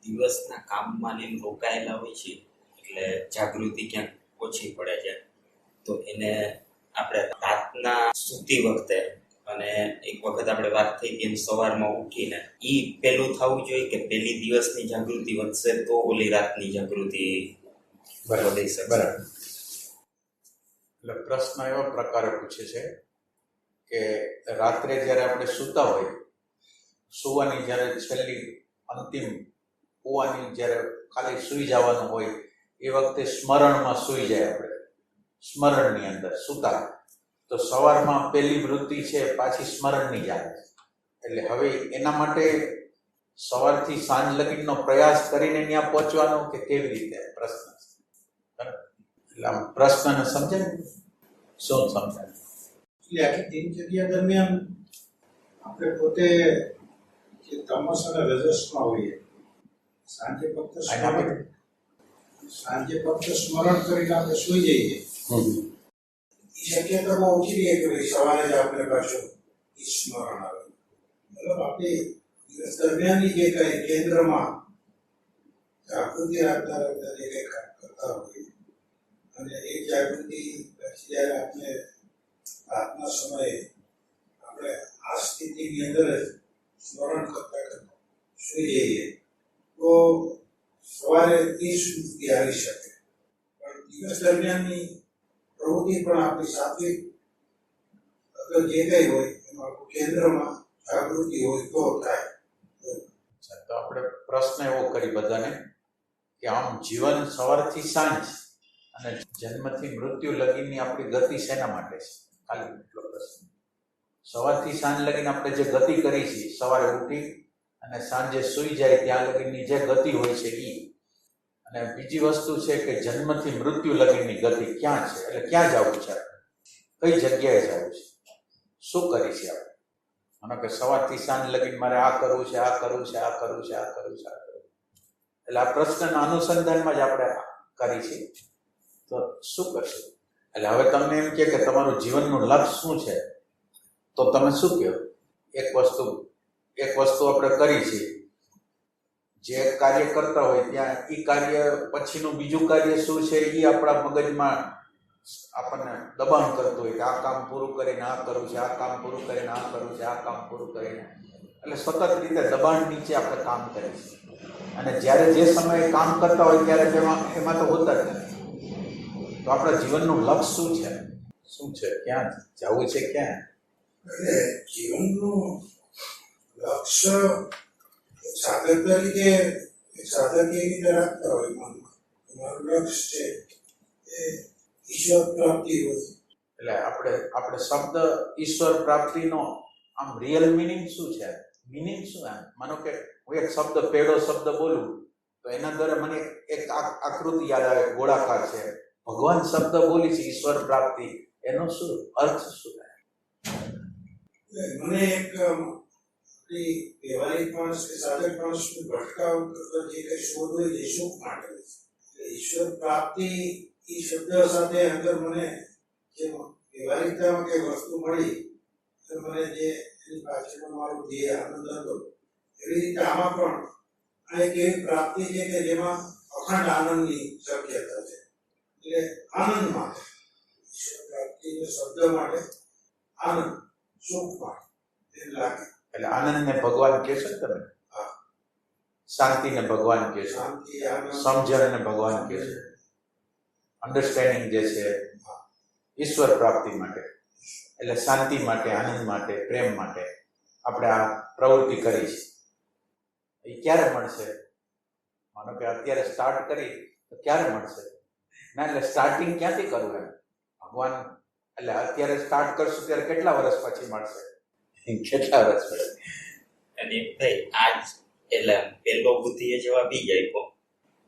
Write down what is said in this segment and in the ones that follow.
દિવસના કામમાં ને રોકાયેલા હોય છે એટલે જાગૃતિ ક્યાંક ઓછી પડે છે. તો એને આપણે રાતના સૂતી વખતે અને એક વખત આપણે વાત થઈ કે સવારમાં ઉઠીને પેલું થવું જોઈએ કે પહેલી દિવસની જાગૃતિ વધશે તો ઓલી રાતની જાગૃતિ વધી શકે. બરાબર. એટલે પ્રશ્ન એવા પ્રકારે પૂછે છે કે રાત્રે જ્યારે આપણે સૂતા હોય, સુવાની જ્યારે છેલ્લી અંતિમ હોવાની જ્યારે ખાલી સૂઈ જવાનું હોય એ વખતે સ્મરણમાં સૂઈ જાય, આપણે સ્મરણની અંદર સૂતા, તો સવારમાં પહેલી વૃત્તિ છે પાછી સ્મરણની જ આવે. એટલે હવે એના માટે સવારથી સાંજ લગીનો પ્રયાસ કરીને ત્યાં પહોંચવાનો કે કેવી રીતે પ્રશ્ન. એટલે આમ પ્રશ્નને સમજે ને શું સમજાય? એટલે આખી દિનચર્યા દરમિયાન આપણે પોતે જે તમસ અને રજસમાં હોઈએ, સાંજે ફક્ત સ્મરણ કરીને આપણે સુઈ જઈએ, એ શક્યતા બહુ ઓછી રહે કે ભાઈ સવારે જ આપણે પાછું એ સ્મરણ આવે. મતલબ આપણે દિવસ દરમિયાનની જે કઈ કેન્દ્રમાં જાગૃતિ રાખતા રાખતા જે કંઈ કામ કરતા હોઈએ અને એ જાગૃતિ પછી જ્યારે આપણે રાતના સમયે આપણે આ સ્થિતિની અંદર જ સ્મરણ કરતા કરતા સુઈ જઈએ તો સવારે એ સ્મૃતિ આવી શકે. પણ દિવસ દરમિયાનની પ્રવૃત્તિ પણ આપણી સાત્વિક અગર જે કંઈ હોય એમાં કેન્દ્રમાં જાગૃતિ હોય તો થાય. તો આપણે પ્રશ્ન એવો કરી બધાને કે આમ જીવન સવારથી સાંજ અને જન્મથી મૃત્યુ લગીની આપણી ગતિ શેના માટે છે? ખાલી એટલો પ્રશ્ન. સવારથી સાંજ લગીને આપણે જે ગતિ કરી છે, સવારે ઉઠી અને સાંજે સૂઈ જાય ત્યાં લગીની જે ગતિ હોય છે એ, અને બીજી વસ્તુ છે કે જન્મથી મૃત્યુ લગીની ગતિ ક્યાં છે, એટલે ક્યાં જવું છે, કઈ જગ્યાએ જવું છે, શું કરી છે આપણે. માનો કે સવારથી સાંજ લગીને મારે આ કરવું છે, આ કરવું છે, આ કરવું છે, આ કરવું છે, આ કરવું. એટલે આ પ્રશ્નના અનુસંધાનમાં જ આપણે કરી છે. તો શું કરશો? એટલે હવે તમને એમ કે તમારું જીવનનું લક્ષ્ય શું છે, તો તમે શું કહો? એક વસ્તુ આપણે કરી છે, જે કાર્ય કરતા હોય ત્યાં એ કાર્ય પછીનું બીજું કાર્ય શું છે એ આપણા મગજમાં આપણને દબાણ કરતું હોય કે આ કામ પૂરું કરીને આ કરવું છે, આ કામ પૂરું કરીને આ કરવું છે, આ કામ પૂરું કરીને. એટલે સતત રીતે દબાણ નીચે આપણે કામ કરીએ છીએ. અને જ્યારે જે સમયે કામ કરતા હોય ત્યારે એમાં તો હોતા જ નથી. તો આપણા જીવનનું લક્ષ્ય શું છે, ક્યાં જવું છે, ક્યાં? એટલે જીવનનું લક્ષ્ય સાધક તરીકે સાધકીય રીતે રાખતા હોય મનમાં. તમારું લક્ષ્ય છે એ ઈશ્વર પ્રાપ્તિ હોય. એટલે આપણે શબ્દ ઈશ્વર પ્રાપ્તિનો આમ રિયલ મિનિંગ શું છે? મિનિંગ શું? એમ માનો કે હું એક શબ્દ પેડો શબ્દ બોલું તો એના દ્વારા મને એક આકૃતિ યાદ આવે, ગોળાકાર છે. ભગવાન શબ્દ બોલી છે ઈશ્વર પ્રાપ્તિ, એનો શું અર્થ શું? મને એક વ્યવહારિક માણસ કે સાધક માણસનું ભટકાવ કરતા જે કંઈ શોધ હોય એ સુખ માટે હોય છે. ઈશ્વર પ્રાપ્તિ એ શબ્દ સાથે અંદર મને જે વ્યવહારિકતામાં કંઈ વસ્તુ મળી તો મને જે એની પાછળનો મારો જે આનંદ હતો એવી રીતે આમાં પણ આ એક એવી પ્રાપ્તિ છે કે જેમાં અખંડ આનંદની શક્યતા છે. એટલે આનંદ માટે ઈશ્વર પ્રાપ્તિ શબ્દ માટે આનંદ, સુખ માટે એમ લાગે. એટલે આનંદને ભગવાન કહેશો ને તમે? શાંતિને ભગવાન કહેશો, સમજણને ભગવાન કહેશો, અન્ડરસ્ટેન્ડિંગ જે છે ઈશ્વર પ્રાપ્તિ માટે. એટલે શાંતિ માટે, આનંદ માટે, પ્રેમ માટે આપણે આ પ્રવૃત્તિ કરી છે. એ ક્યારે મળશે? માનો કે અત્યારે સ્ટાર્ટ કરી તો ક્યારે મળશે? ના, એટલે સ્ટાર્ટિંગ ક્યાંથી કરવું એમ? ભગવાન એટલે અત્યારે સ્ટાર્ટ કરશું ત્યારે કેટલા વર્ષ પછી મળશે? કેટલા વર્ષ પછી? અને ભાઈ આજ એટલે પેલો બુદ્ધિએ જવાબ ઈ આપ્યો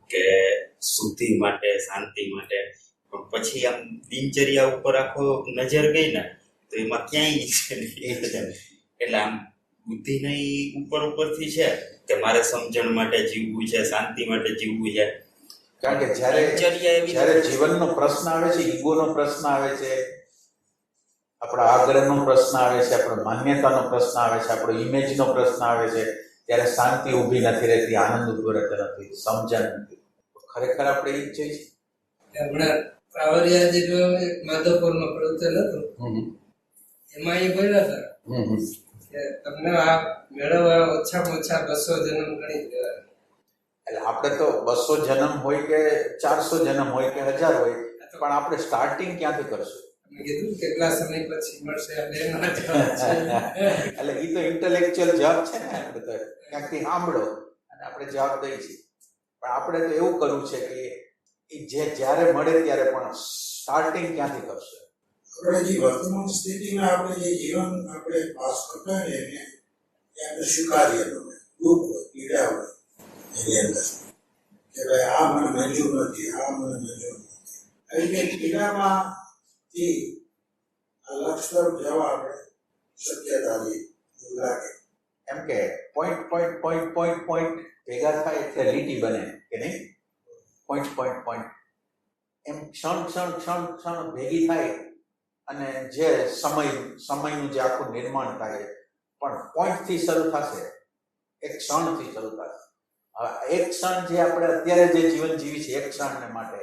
કે શુદ્ધિ માટે, શાંતિ માટે. પણ પછી આમ દિનચર્યા ઉપર આખો નજર ગઈ ને તો એમાં ક્યાંય છે નહીં. એટલે આમ બુદ્ધિ નહીં ઉપરથી છે કે મારે સમજણ માટે જીવવું છે, શાંતિ માટે જીવવું છે. કારણ કે જ્યારે જીવનનો પ્રશ્ન આવે છે, ઈગોનો પ્રશ્ન આવે છે, આપણા આગ્રહનો પ્રશ્ન આવે છે, આપણો માન્યતાનો પ્રશ્ન આવે છે, આપણો ઇમેજનો પ્રશ્ન આવે છે, ત્યારે શાંતિ ઊભી નથી રહેતી, આનંદ ઊભો રહેતો નથી, સમજણ નથી. ખરેખર આપણે એ જ જોઈએ. હમણાં કાવડિયા જે એક માધવપુરનો પ્રવચન હતું એમાં એ બોલ્યા હતા કે તમને આ મેળવવા ઓછામાં ઓછા 200 જન્મ ગણી દેવાના. એટલે આપણે તો 200 જન્મ હોય કે 400 જન્મ હોય કે 1000 હોય, પણ આપણે સ્ટાર્ટિંગ ક્યાંથી કરશું? મેં કીધું કેટલા સમય પછી મળશે આ બેના જવાબ છે. એટલે એ તો ઇન્ટેલેક્ચ્યુઅલ જવાબ છે ને, આપણે તો ક્યાંકથી સાંભળો અને આપણે જવાબ દઈએ છીએ. પણ આપણે તો એવું કરવું છે કે એ જ્યારે મળે ત્યારે પણ સ્ટાર્ટિંગ ક્યાંથી કરશે? આપણે જે વર્તમાન સ્થિતિમાં આપણે જે જીવન આપણે પાસ કરતા હોય ને એ આપણે સ્વીકારીએ, દુઃખ હોય, પીડા હોય એની અંદર કે ભાઈ આ મને મંજૂર નથી, આ મને મંજૂર નથી. આવી કે પીડામાંથી આ લક્ષ્ય તરફ જવા આપણે શક્યતા એવું લાગે. એમ કે point point point point point ભેગા થાય એટલે લીટી બને કે નહીં? પોઈન્ટ પોઈન્ટ પોઈન્ટ એમ ક્ષણ ક્ષણ ક્ષણ ક્ષણ ભેગી થાય અને જે સમયનું જે આખું નિર્માણ થાય પણ પોઈન્ટથી શરૂ થશે, એક ક્ષણથી શરૂ થશે. હવે એક ક્ષણ જે આપણે અત્યારે જે જીવન જીવી છે એક ક્ષણને માટે,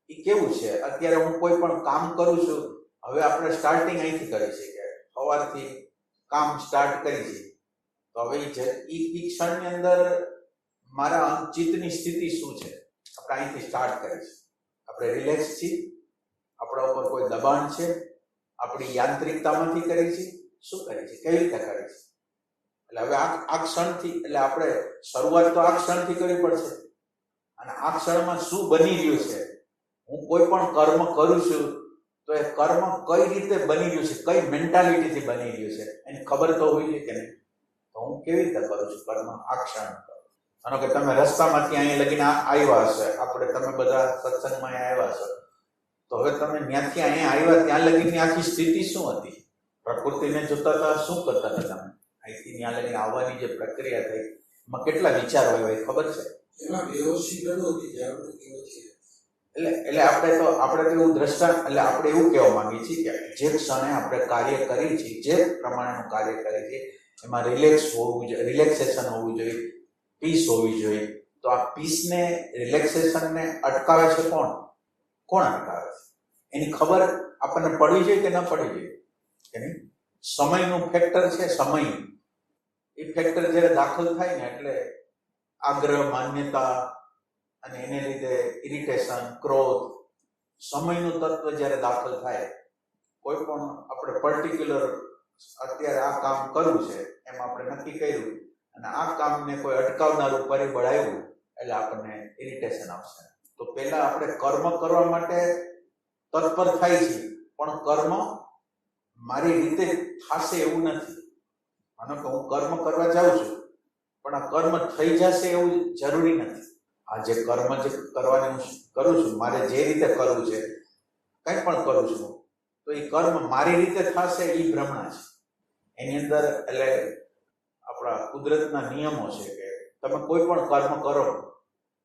એ કેવું છે? અત્યારે હું કોઈ પણ કામ કરું છું, હવે આપણે સ્ટાર્ટિંગ અહીંથી કરી છીએ કે સવારથી કામ સ્ટાર્ટ કરી છે, તો હવે એ ક્ષણની અંદર મારા ચિત્તની સ્થિતિ શું છે? આપણે અહીંથી સ્ટાર્ટ કરી છે. આપણે રિલેક્સ છીએ, આપણા ઉપર કોઈ દબાણ છે, આપણી યાંત્રિકતામાંથી કરી છે, શું કરી છે, કેવી રીતે કરી છે? એટલે હવે આ ક્ષણથી, એટલે આપણે શરૂઆત તો આ ક્ષણથી કરવી પડશે. અને આ ક્ષણમાં શું બની રહ્યું છે? હું કોઈ પણ કર્મ કરું છું તો એ કર્મ કઈ રીતે બની રહ્યું છે, કઈ મેન્ટાલિટીથી બની રહ્યું છે એની ખબર તો હોવી જોઈએ કે નહીં? તો હું કેવી રીતે કરું છું કર્મ આ ક્ષણ? માનો કે તમે રસ્તામાંથી અહીંયા લગીને આવ્યા હશે, તમે બધા સત્સંગમાં આવ્યા છો, તો હવે તમે ત્યાંથી અહીંયા આવ્યા ત્યાં લગીની આખી સ્થિતિ શું હતી? પ્રકૃતિને જોતા હતા, શું કરતા હતા તમે? અહીંથી ત્યાં લગીને આવવાની જે પ્રક્રિયા થઈ એમાં કેટલા વિચાર હોય ખબર છે? એમાં બેહોશી ઘણું હતી, જાગૃતિ ઓછી. એટલે આપણે તો એવું દ્રષ્ટાંત, એટલે આપણે એવું કહેવા માંગીએ છીએ કે જે ક્ષણે આપણે કાર્ય કરીએ છીએ, જે પ્રમાણેનું કાર્ય કરીએ છીએ એમાં રિલેક્સ હોવું જોઈએ, રિલેક્સેશન હોવું જોઈએ, પીસ હોવી જોઈએ. તો આ પીસને, રિલેક્સેશનને અટકાવે છે કોણ? કોણ અટકાવે છે? એની ખબર આપણને પડવી જોઈએ કે ન પડવી જોઈએ કે નહીં? સમયનું ફેક્ટર છે. સમય એ ફેક્ટર જ્યારે દાખલ થાય ને એટલે આગ્રહ, માન્યતા અને એને લીધે ઇરિટેશન, ક્રોધ, સમયનું તત્વ જ્યારે દાખલ થાય, કોઈ પણ આપણે પર્ટિક્યુલર અત્યારે આ કામ કરવું છે એમ આપણે નક્કી કર્યું અને આ કામને કોઈ અટકાવનારું પરિબળ આવ્યું એટલે આપણને ઇરિટેશન આવશે. તો પહેલા આપણે કર્મ કરવા માટે તત્પર થાય છે, પણ કર્મ મારી રીતે થશે એવું નથી. માનો કે હું કર્મ કરવા જાઉં છું પણ આ કર્મ થઈ જશે એવું જરૂરી નથી. આ જે કર્મ જે કરવાની હું કરું છું, મારે જે રીતે કરવું છે, કંઈ પણ કરું છું, તો એ કર્મ મારી રીતે થશે એ ભ્રમણા છે. એની અંદર એટલે આપણા કુદરતના નિયમો છે કે તમે કોઈ પણ કર્મ કરો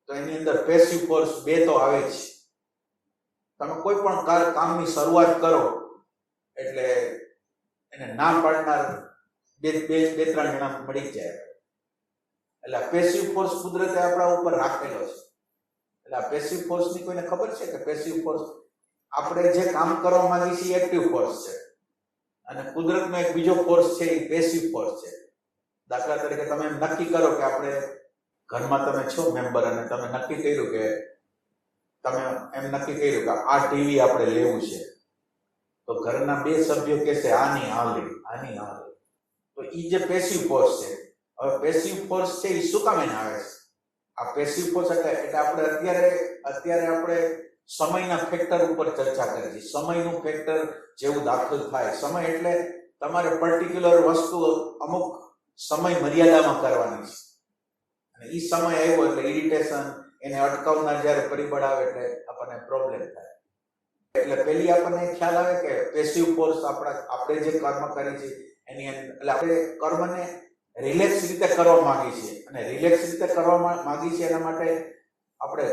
તો એની અંદર પેસિવ ફોર્સ બે તો આવે જ. તમે કોઈ પણ કામની શરૂઆત કરો એટલે એને ના પાડનાર બે ત્રણ જણા મળી જાય. એટલે પેસિવ ફોર્સ કુદરતે આપણા ઉપર રાખેલો છે. એટલે આ પેસિવ ફોર્સની કોઈને ખબર છે કે પેસિવ ફોર્સ આપણે જે કામ કરવા માંગીએ છીએ એક્ટિવ ફોર્સ છે અને કુદરતનો એક બીજો ફોર્સ છે એ પેસિવ ફોર્સ છે. દાખલા તરીકે તમે એમ નક્કી કરો કે આપણે ઘરમાં તમે છો મેમ્બર અને તમે નક્કી કર્યું કે આ ટીવી આપણે લેવું છે, તો ઘરના બે સભ્યો કહેશે આની આ લે. તો એ જે પેસિવ ફોર્સ છે. હવે પેસિવ ફોર્સ છે એ શું કામ એને આવે છે? આ પેસિવ ફોર્સ એટલે આપણે અત્યારે આપણે સમયના ફેક્ટર ઉપર ચર્ચા કરી છે. સમયનું ફેક્ટર જેવું દાખલ થાય, સમય એટલે તમારે પર્ટિક્યુલર વસ્તુ અમુક સમય મર્યાદામાં કરવાની છે અને એ સમય આવ્યો એટલે ઇરિટેશન, એને અટકાવનાર જ્યારે પરિબળ આવે એટલે આપણને પ્રોબ્લેમ થાય. એટલે પેલી આપણને ખ્યાલ આવે કે પેસિવ ફોર્સ આપણે જે કર્મ કરી છે એની એટલે આપણે કર્મને રિલેક્સ રીતે કરવા માંગીએ છીએ અને રિલેક્સ રીતે કરવા માંગીએ છીએ એના માટે આપણે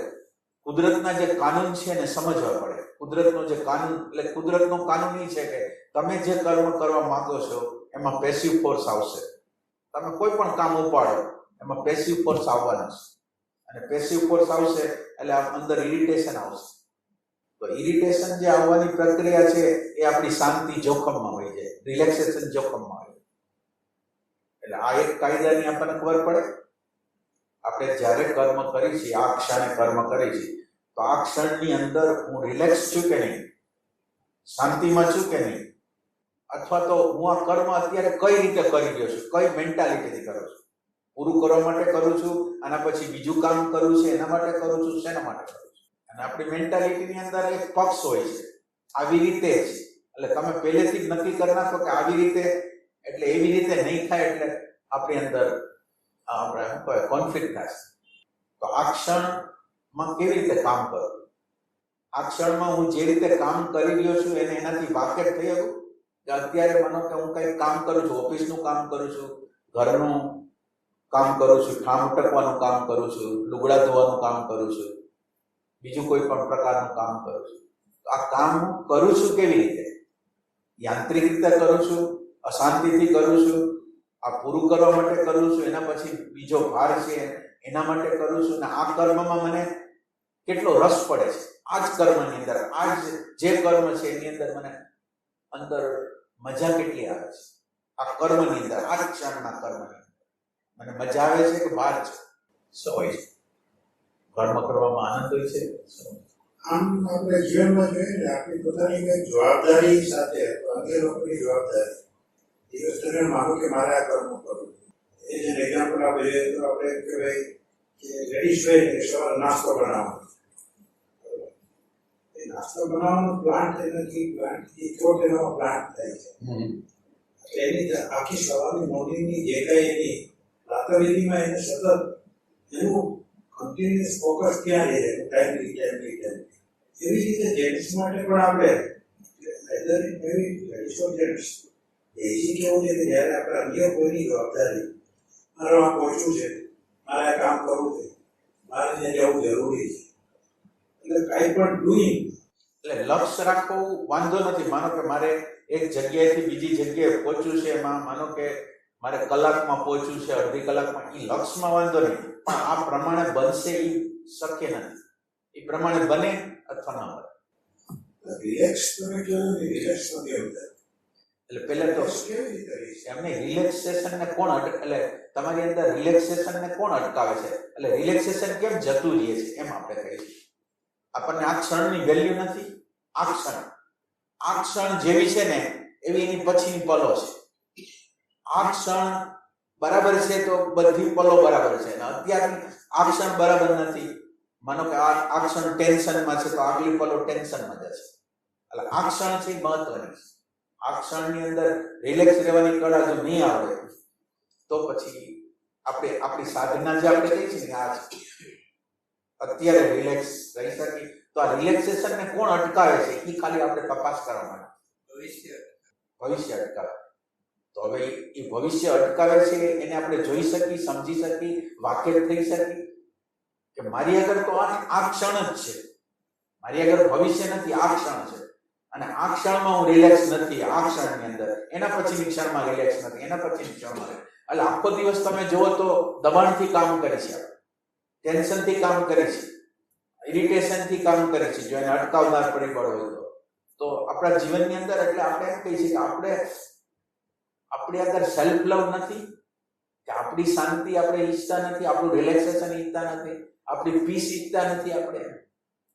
કુદરતના જે કાનૂન છે એને સમજવા પડે. કુદરતનો જે કાનૂન એટલે કુદરતનો કાનૂન એ છે કે તમે જે કર્મ કરવા માંગો છો એમાં પેસિવ ફોર્સ આવશે. તમે કોઈ પણ કામ ઉપાડો એમાં પેસિવ ફોર્સ આવવાનો છે, અને પેસિવ ફોર્સ આવશે એટલે અંદર ઇરિટેશન આવશે. તો ઇરિટેશન જે આવવાની પ્રક્રિયા છે એ આપણી શાંતિ જોખમમાં હોય છે, રિલેક્સેશન જોખમમાં હોય. એટલે આ એક કાયદાની આપણને ખબર પડે. આપણે જ્યારે કર્મ કરી છીએ, આ ક્ષણે કર્મ કરી છીએ, તો આ ક્ષણની અંદર હું રિલેક્સ છું કે નહીં, શાંતિમાં છું કે નહીં, અથવા તો હું આ કર્મ અત્યારે કઈ રીતે કરી રહ્યો છું, કઈ મેન્ટાલિટીથી કરું છું, પૂરું કરવા માટે કરું છું, આના પછી બીજું કામ કરું છું, એના માટે કરું છું, શેના માટે કરું છું. અને આપણી મેન્ટાલિટીની અંદર એક પક્ષ હોય છે, આવી રીતે જ. એટલે તમે પહેલેથી જ નક્કી કરી નાખો કે આવી રીતે, એટલે એવી રીતે નહીં થાય, એટલે આપણી અંદર આપણે શું કહેવાય કોન્ફ્લિક્ટ થશે. તો આ ક્ષણમાં કેવી રીતે કામ કરું, આ ક્ષણમાં હું જે રીતે કામ કરી રહ્યો છું એને એનાથી વાકેફ થઈ શકું. કે અત્યારે માનો કે હું કંઈક કામ કરું છું, ઓફિસનું કામ કરું છું, ઘરનું કામ કરું છું, ઠામ ટકવાનું કામ કરું છું, લુગડા ધોવાનું કામ કરું છું, બીજું કોઈ પણ પ્રકારનું કામ કરું છું. તો આ કામ હું કરું છું કેવી રીતે, યાંત્રિક રીતે કરું છું, અશાંતિથી કરું છું, આ પૂરું કરવા માટે કરું છું, એના પછી બીજો ભાર છે એના માટે કરું છું, અને આ કર્મમાં મને કેટલો રસ પડે છે, આ જ કર્મની અંદર, આ જ જે કર્મ છે એની અંદર મને અંદર મજા કેટલી આવે છે. આ કર્મની અંદર, આ જ ક્ષણના કર્મની અંદર મને મજા આવે છે કે બહાર છે, શું હોય છે, કર્મ કરવામાં આનંદ હોય છે. આમ આપણે જીવનમાં જોઈએ ને, આપણી પોતાની કંઈક જવાબદારી સાથે અન્ય લોકોની જવાબદારી, દિવસ દરમિયાન માનો કે મારે આ કર્મ કરવું. એ જે એક્ઝામ્પલ આપણે જોઈએ તો આપણે એમ કહેવાય કે લેડીઝ હોય ને સવારે નાસ્તો બનાવવાનો. એ નાસ્તો બનાવવાનો પ્લાન્ટ એનાથી પ્લાન્ટથી થોટ એનો પ્લાન્ટ થાય છે. એટલે એની આખી સવારની મોર્નિંગની જે કાંઈ એની રાતવિધિમાં એને સતત એનું કન્ટિન્યુઅસ ફોકસ ક્યાં રહે, ટાઈમલી. એવી રીતે જેન્ટ્સ માટે પણ આપણે જેન્ટ્સ એજી કેવું છે કે જ્યારે આપણે અન્ય કોઈની જવાબદારી, મારે આ પહોંચવું છે, મારે આ કામ કરવું છે, મારે ત્યાં જવું જરૂરી છે, એટલે કાંઈ પણ ડુઈંગ, એટલે લક્ષ્ય રાખવું વાંધો નથી. માનો કે મારે એક જગ્યાએથી બીજી જગ્યાએ પહોંચવું છે, એમાં માનો કે મારે કલાકમાં પહોંચવું છે, અડધી કલાકમાં, એ લક્ષ્યમાં વાંધો નહીં. પણ આ પ્રમાણે બનશે એ શક્ય નથી. એ પ્રમાણે બને અથવા ના બને. રિલેક્સ તમે કહ્યું ને, રિલેક્સ નથી આવતા. એટલે પહેલા તો કેવી રીતે રહી છે? એમને રિલેક્સેશનને કોણ એટલે તમારી અંદર રિલેક્સેશનને કોણ અટકાવે છે, એટલે રિલેક્સેશન કેમ જતું રહે છે એમ આપણે કહીએ છીએ. આપણને આ ક્ષણની વેલ્યુ નથી. આ ક્ષણ જેવી છે ને એવી એની પછીની પલો છે. આ ક્ષણ બરાબર છે તો બધી પલો બરાબર છે, અને અત્યારની આ ક્ષણ બરાબર નથી. માનો કે આ ક્ષણ ટેન્શનમાં છે તો આગલી પલો ટેન્શનમાં જશે. એટલે આ ક્ષણ છે એ મહત્વની છે. આ ક્ષણની અંદર રિલેક્સ રહેવાની કળા જો નહીં આવે તો પછી આપણી સાધના જે આપણે કહીએ છીએ ને, આ અત્યારે રિલેક્સ રહી શકી. તો આ રિલેક્સેશનને કોણ અટકાવે છે એ ખાલી આપણે તપાસ કરવા માટે. ભવિષ્ય અટકાવે. તો હવે એ ભવિષ્ય અટકાવે છે એને આપણે જોઈ શકીએ, સમજી શકીએ, વાકેફ થઈ શકીએ કે મારી આગળ તો આ ક્ષણ જ છે, મારી આગળ ભવિષ્ય નથી, આ ક્ષણ છે. અને આ ક્ષણમાં હું રિલેક્સ નથી, આ ક્ષણની અંદર, એના પછીની ક્ષણમાં રિલેક્સ નથી, એના પછીની ક્ષણમાં. એટલે આખો દિવસ તમે જુઓ તો દબાણથી કામ કરે છે, ટેન્શનથી કામ કરે છે, ઇરિટેશનથી કામ કરે છે, જો એને અટકાવનાર પરિબળ હોય તો આપણા જીવનની અંદર. એટલે આપણે એમ કહીએ છીએ કે આપણી અંદર સેલ્ફ લવ નથી, કે આપણી શાંતિ આપણે ઈચ્છતા નથી, આપણું રિલેક્સેશન ઈચ્છતા નથી, આપણી પીસ ઈચ્છતા નથી આપણે.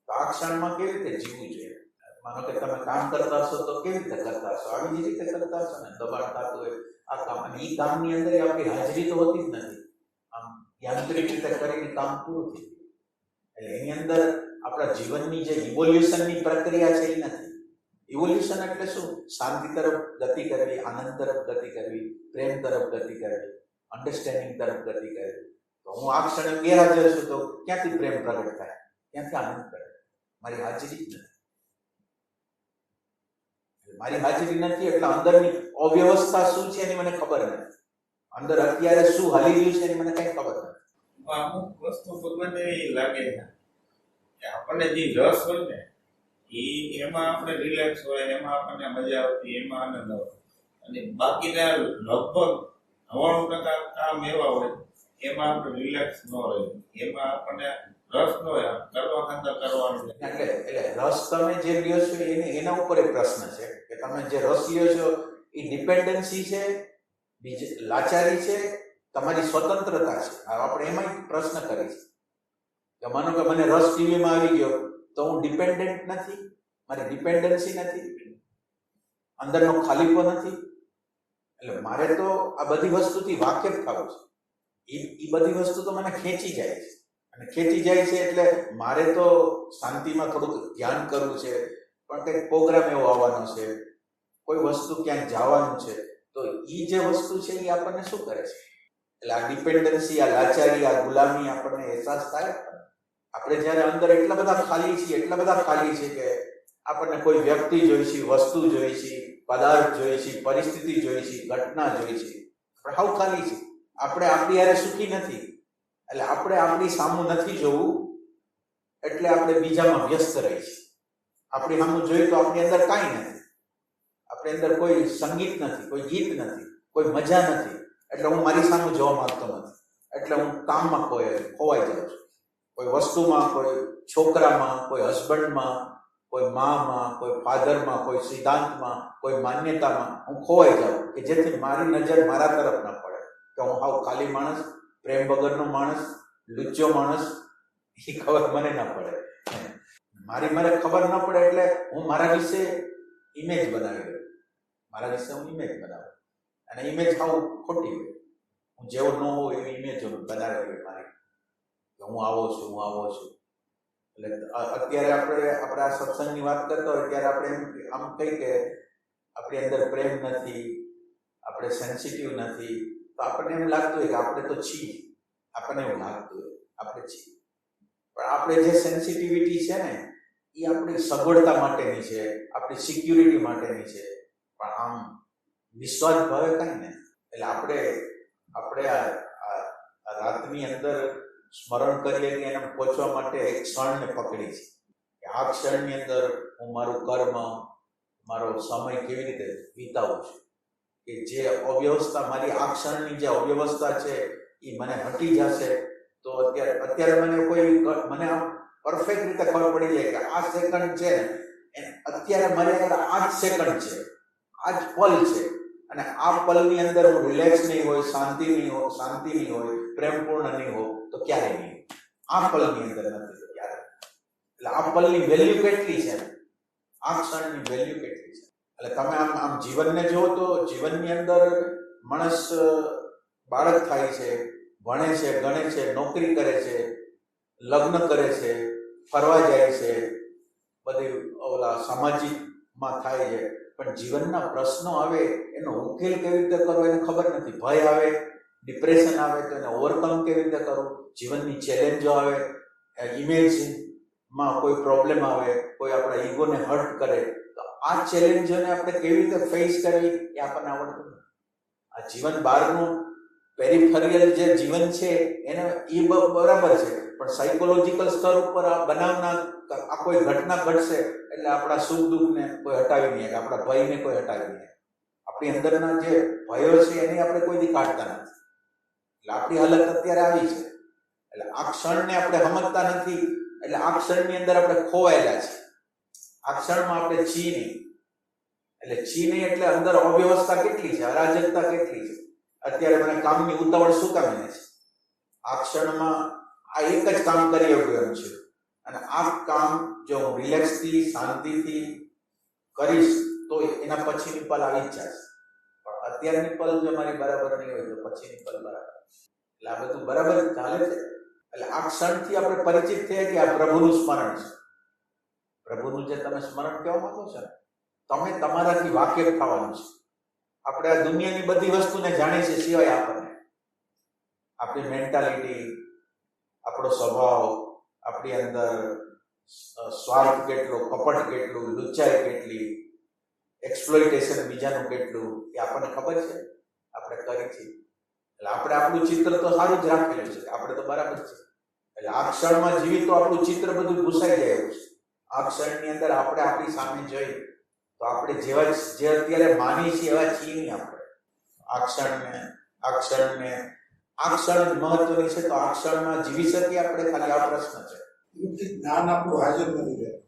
તો આ ક્ષણમાં કેવી રીતે જીવવું જોઈએ? માનો કે તમે કામ કરતા હશો તો કેવી રીતે કરતા હશો? આવી જ રીતે કરતા હશો ને, દબાણ થતું હોય આ કામ, અને એ કામની અંદર આપણી હાજરી તો હોતી જ નથી. આમ યાંત્રિક રીતે કરીને કામ પૂરું થઈ ગયું. એટલે એની અંદર આપણા જીવનની જે ઇવોલ્યુશનની પ્રક્રિયા છે એ નથી. ઇવોલ્યુશન એટલે શું? શાંતિ તરફ ગતિ કરવી, આનંદ તરફ ગતિ કરવી, પ્રેમ તરફ ગતિ કરવી, અન્ડરસ્ટેન્ડિંગ તરફ ગતિ કરવી. તો હું આ ક્ષણે ગેરહાજર છું તો ક્યાંથી પ્રેમ પ્રગટ થાય, ક્યાંથી આનંદ પ્રગટ? મારી હાજરી જ નથી. મારી હાજરી નથી એટલે અંદરની અવ્યવસ્થા શું છે એની મને ખબર નથી, અંદર અત્યારે શું હાલી રહ્યું છે એની મને કઈ ખબર નથી. અમુક વસ્તુ ભગવાનને એ લાગે છે કે આપણને જે રસ હોય ને એમાં આપણે રિલેક્સ હોય, એમાં આપણને મજા આવતી, એમાં આનંદ આવતો, અને બાકીના લગભગ 99% કામ એવા હોય એમાં આપણે રિલેક્સ ન રહી, એમાં આપણને રસ ન હોય, કરવા ખાતર કરવાનું છે. એટલે રસ તમે જે લ્યો છો એના ઉપર એક પ્રશ્ન છે કે તમે જે રસ લ્યો છો એ ડિપેન્ડન્સી છે, બીજી લાચારી છે, તમારી સ્વતંત્રતા છે. આપણે એમાં પ્રશ્ન કરી છે કે માનો કે મને રસ ટીવીમાં આવી ગયો તો હું ડિપેન્ડન્ટ નથી, મારી ડિપેન્ડન્સી નથી, અંદરનો ખાલીપો નથી. એટલે મારે તો આ બધી વસ્તુથી વાકેફ થવું છે. એ બધી વસ્તુ તો મને ખેંચી જાય છે, અને ખેંચી જાય છે એટલે મારે તો શાંતિમાં થોડુંક ધ્યાન કરવું છે, પણ કંઈક પ્રોગ્રામ એવો આવવાનો છે, કોઈ વસ્તુ ક્યાંક જવાનું છે, તો એ જે વસ્તુ છે એ આપણને શું કરે છે? એટલે આ ડિપેન્ડન્સી, આ લાચારી, આ ગુલામી આપણને અહેસાસ થાય. આપણે જ્યારે અંદર એટલા બધા ખાલી છીએ કે આપણને કોઈ વ્યક્તિ જોઈ છે, વસ્તુ જોઈ છે, પદાર્થ જોઈ છે, પરિસ્થિતિ જોઈ છે, ઘટના જોઈ છે, આપણે હાવ ખાલી છે. આપણે આપણી હારે સુખી નથી. એટલે આપણે આપણી સામું નથી જોવું, એટલે આપણે બીજામાં વ્યસ્ત રહી છીએ. આપણી સામું જોઈએ તો આપણી અંદર કાંઈ નથી, આપણી અંદર કોઈ સંગીત નથી, કોઈ ગીત નથી, કોઈ મજા નથી. એટલે હું મારી સામું જોવા માંગતો નથી, એટલે હું કામમાં ખોવાઈ જાઉં છું. કોઈ વસ્તુમાં, કોઈ છોકરામાં, કોઈ હસબન્ડમાં, કોઈ મામાં, કોઈ ફાધરમાં, કોઈ સિદ્ધાંતમાં, કોઈ માન્યતામાં હું ખોવાઈ જાઉં કે જેથી મારી નજર મારા તરફ ન પડે, કે હું હાવ ખાલી માણસ, પ્રેમ વગરનો માણસ, લુચ્ચો માણસ, એ ખબર મને ન પડે. મને ખબર ન પડે એટલે હું મારા વિશે ઇમેજ બનાવી દઉં, મારા વિશે હું ઇમેજ બનાવું, અને ઇમેજ હાવ ખોટી હોય. હું જેવો ન હોઉં એવી ઇમેજ બનાવી હોય મારી, કે હું આવો છું. એટલે અત્યારે આપણે આ સત્સંગની વાત કરતા હોય ત્યારે આપણે આમ કહી કે આપણી અંદર પ્રેમ નથી, આપણે સેન્સિટિવ નથી, તો આપણને એમ લાગતું હોય કે આપણે તો છીએ, આપણને એવું લાગતું હોય આપણે છીએ. પણ આપણે જે સેન્સિટિવિટી છે ને એ આપણી સગવડતા માટેની છે, આપણી સિક્યુરિટી માટેની છે, પણ આમ વિશ્વાસ ભાવે કાંઈ નહીં. એટલે આપણે આ રાતની અંદર સ્મરણ કરીએ કે એને પહોંચવા માટે એક ક્ષણને પકડી છે કે આ ક્ષણની અંદર હું મારું કર્મ, મારો સમય કેવી રીતે વિતાવું છું, કે જે અવ્યવસ્થા, મારી આ ક્ષણની જે અવ્યવસ્થા છે એ મને હટી જશે. તો અત્યારે મને આમ પરફેક્ટ રીતે ખબર પડી જાય કે આ સેકન્ડ છે ને અત્યારે મારી આગળ આ જ સેકન્ડ છે, આ જ પલ છે, અને આ પલની અંદર હું રિલેક્સ નહીં હોય, શાંતિ નહીં હોય, પ્રેમપૂર્ણ નહીં હોય તો ક્યારે નહીં. આ પલની અંદર નથી તો ક્યારે. એટલે આ પલની વેલ્યુ કેટલી છે, આ ક્ષણની વેલ્યુ કેટલી છે. એટલે તમે આમ જીવનને જુઓ તો જીવનની અંદર માણસ બાળક થાય છે, ભણે છે, ગણે છે, નોકરી કરે છે, લગ્ન કરે છે, ફરવા જાય છે, બધી સામાજિકમાં થાય છે, પણ જીવનના પ્રશ્નો આવે એનો ઉકેલ કેવી રીતે કરવો એને ખબર નથી. ભય આવે, ડિપ્રેશન આવે તો એને ઓવરકમ કેવી રીતે કરવું, જીવનની ચેલેન્જો આવે, ઇમેજમાં કોઈ પ્રોબ્લેમ આવે, કોઈ આપણા ઈગોને હર્ટ કરે, તો આ ચેલેન્જોને આપણે કેવી રીતે ફેસ કરવી એ આપણને આવડતું નથી. આ જીવન બહારનું પેરિફેરિયલ જે જીવન છે એને એ બરાબર છે, પણ સાયકોલોજીકલ સ્તર ઉપર આ બનાવના આ કોઈ ઘટના ઘટશે એટલે આપણા સુખ દુઃખને કોઈ હટાવી નહીં, આપણા ભયને કોઈ હટાવી નહીં. આપણી અંદરના જે ભયો છે એને આપણે કોઈ દી કાઢતા નથી. એટલે આપણી હાલત અત્યારે આવી છે. એટલે આ ક્ષણને આપણે સમજતા નથી, એટલે આ ક્ષણની અંદર આપણે ખોવાયેલા છીએ. આ ક્ષણમાં આપણે છીએ નહીં. એટલે છીએ નહીં એટલે અંદર અવ્યવસ્થા કેટલી છે, અરાજકતા કેટલી છે. અત્યારે મને કામની ઉતાવળ શું કામ છે? આ ક્ષણમાં આ એક જ કામ કરી શકું એમ છે, અને આ કામ જો હું રિલેક્સથી, શાંતિથી કરીશ તો એના પછીની પલ આવી જ જશે. પણ અત્યારની પલ જો મારી બરાબર નહીં હોય તો પછીની પલ બરાબર. એટલે આ બધું બરાબર ચાલે છે. એટલે આ ક્ષણથી આપણે પરિચિત થયા કે આ પ્રભુનું સ્મરણ છે. પ્રભુનું જે તમે સ્મરણ કહેવા માંગો છો ને, તમે તમારાથી વાકેફ થવાનું છે. આપણે આ દુનિયાની બધી વસ્તુને જાણીએ છીએ સિવાય આપણી મેન્ટાલિટી, આપણો સ્વભાવ, આપણી અંદર સ્વાર્થ કેટલો, કપટ કેટલું, લુચ્ચાઈ કેટલી, એક્સપ્લોઇટેશન બીજાનું કેટલું એ આપણને ખબર છે, આપણે કરી છે. એટલે આપણે આપણું ચિત્ર તો સારું જ રાખેલું છે, આપણે તો બરાબર છે. એટલે આ ક્ષણમાં જીવી તો આપણું ચિત્ર બધું ભૂસાઈ જાય એવું છે. આ ક્ષણની અંદર આપણે આપણી સામે જોઈ તો આપણે જે અત્યારે માનીએ છીએ એવા છીએ નહીં. આપણે આ ક્ષણને આ ક્ષણને આ ક્ષણ જ મહત્વની છે, તો આ ક્ષણમાં જીવી શકીએ આપણે? ખાલી આ પ્રશ્ન છે. એવું કે જ્ઞાન આપણું હાજર નથી રહેતું.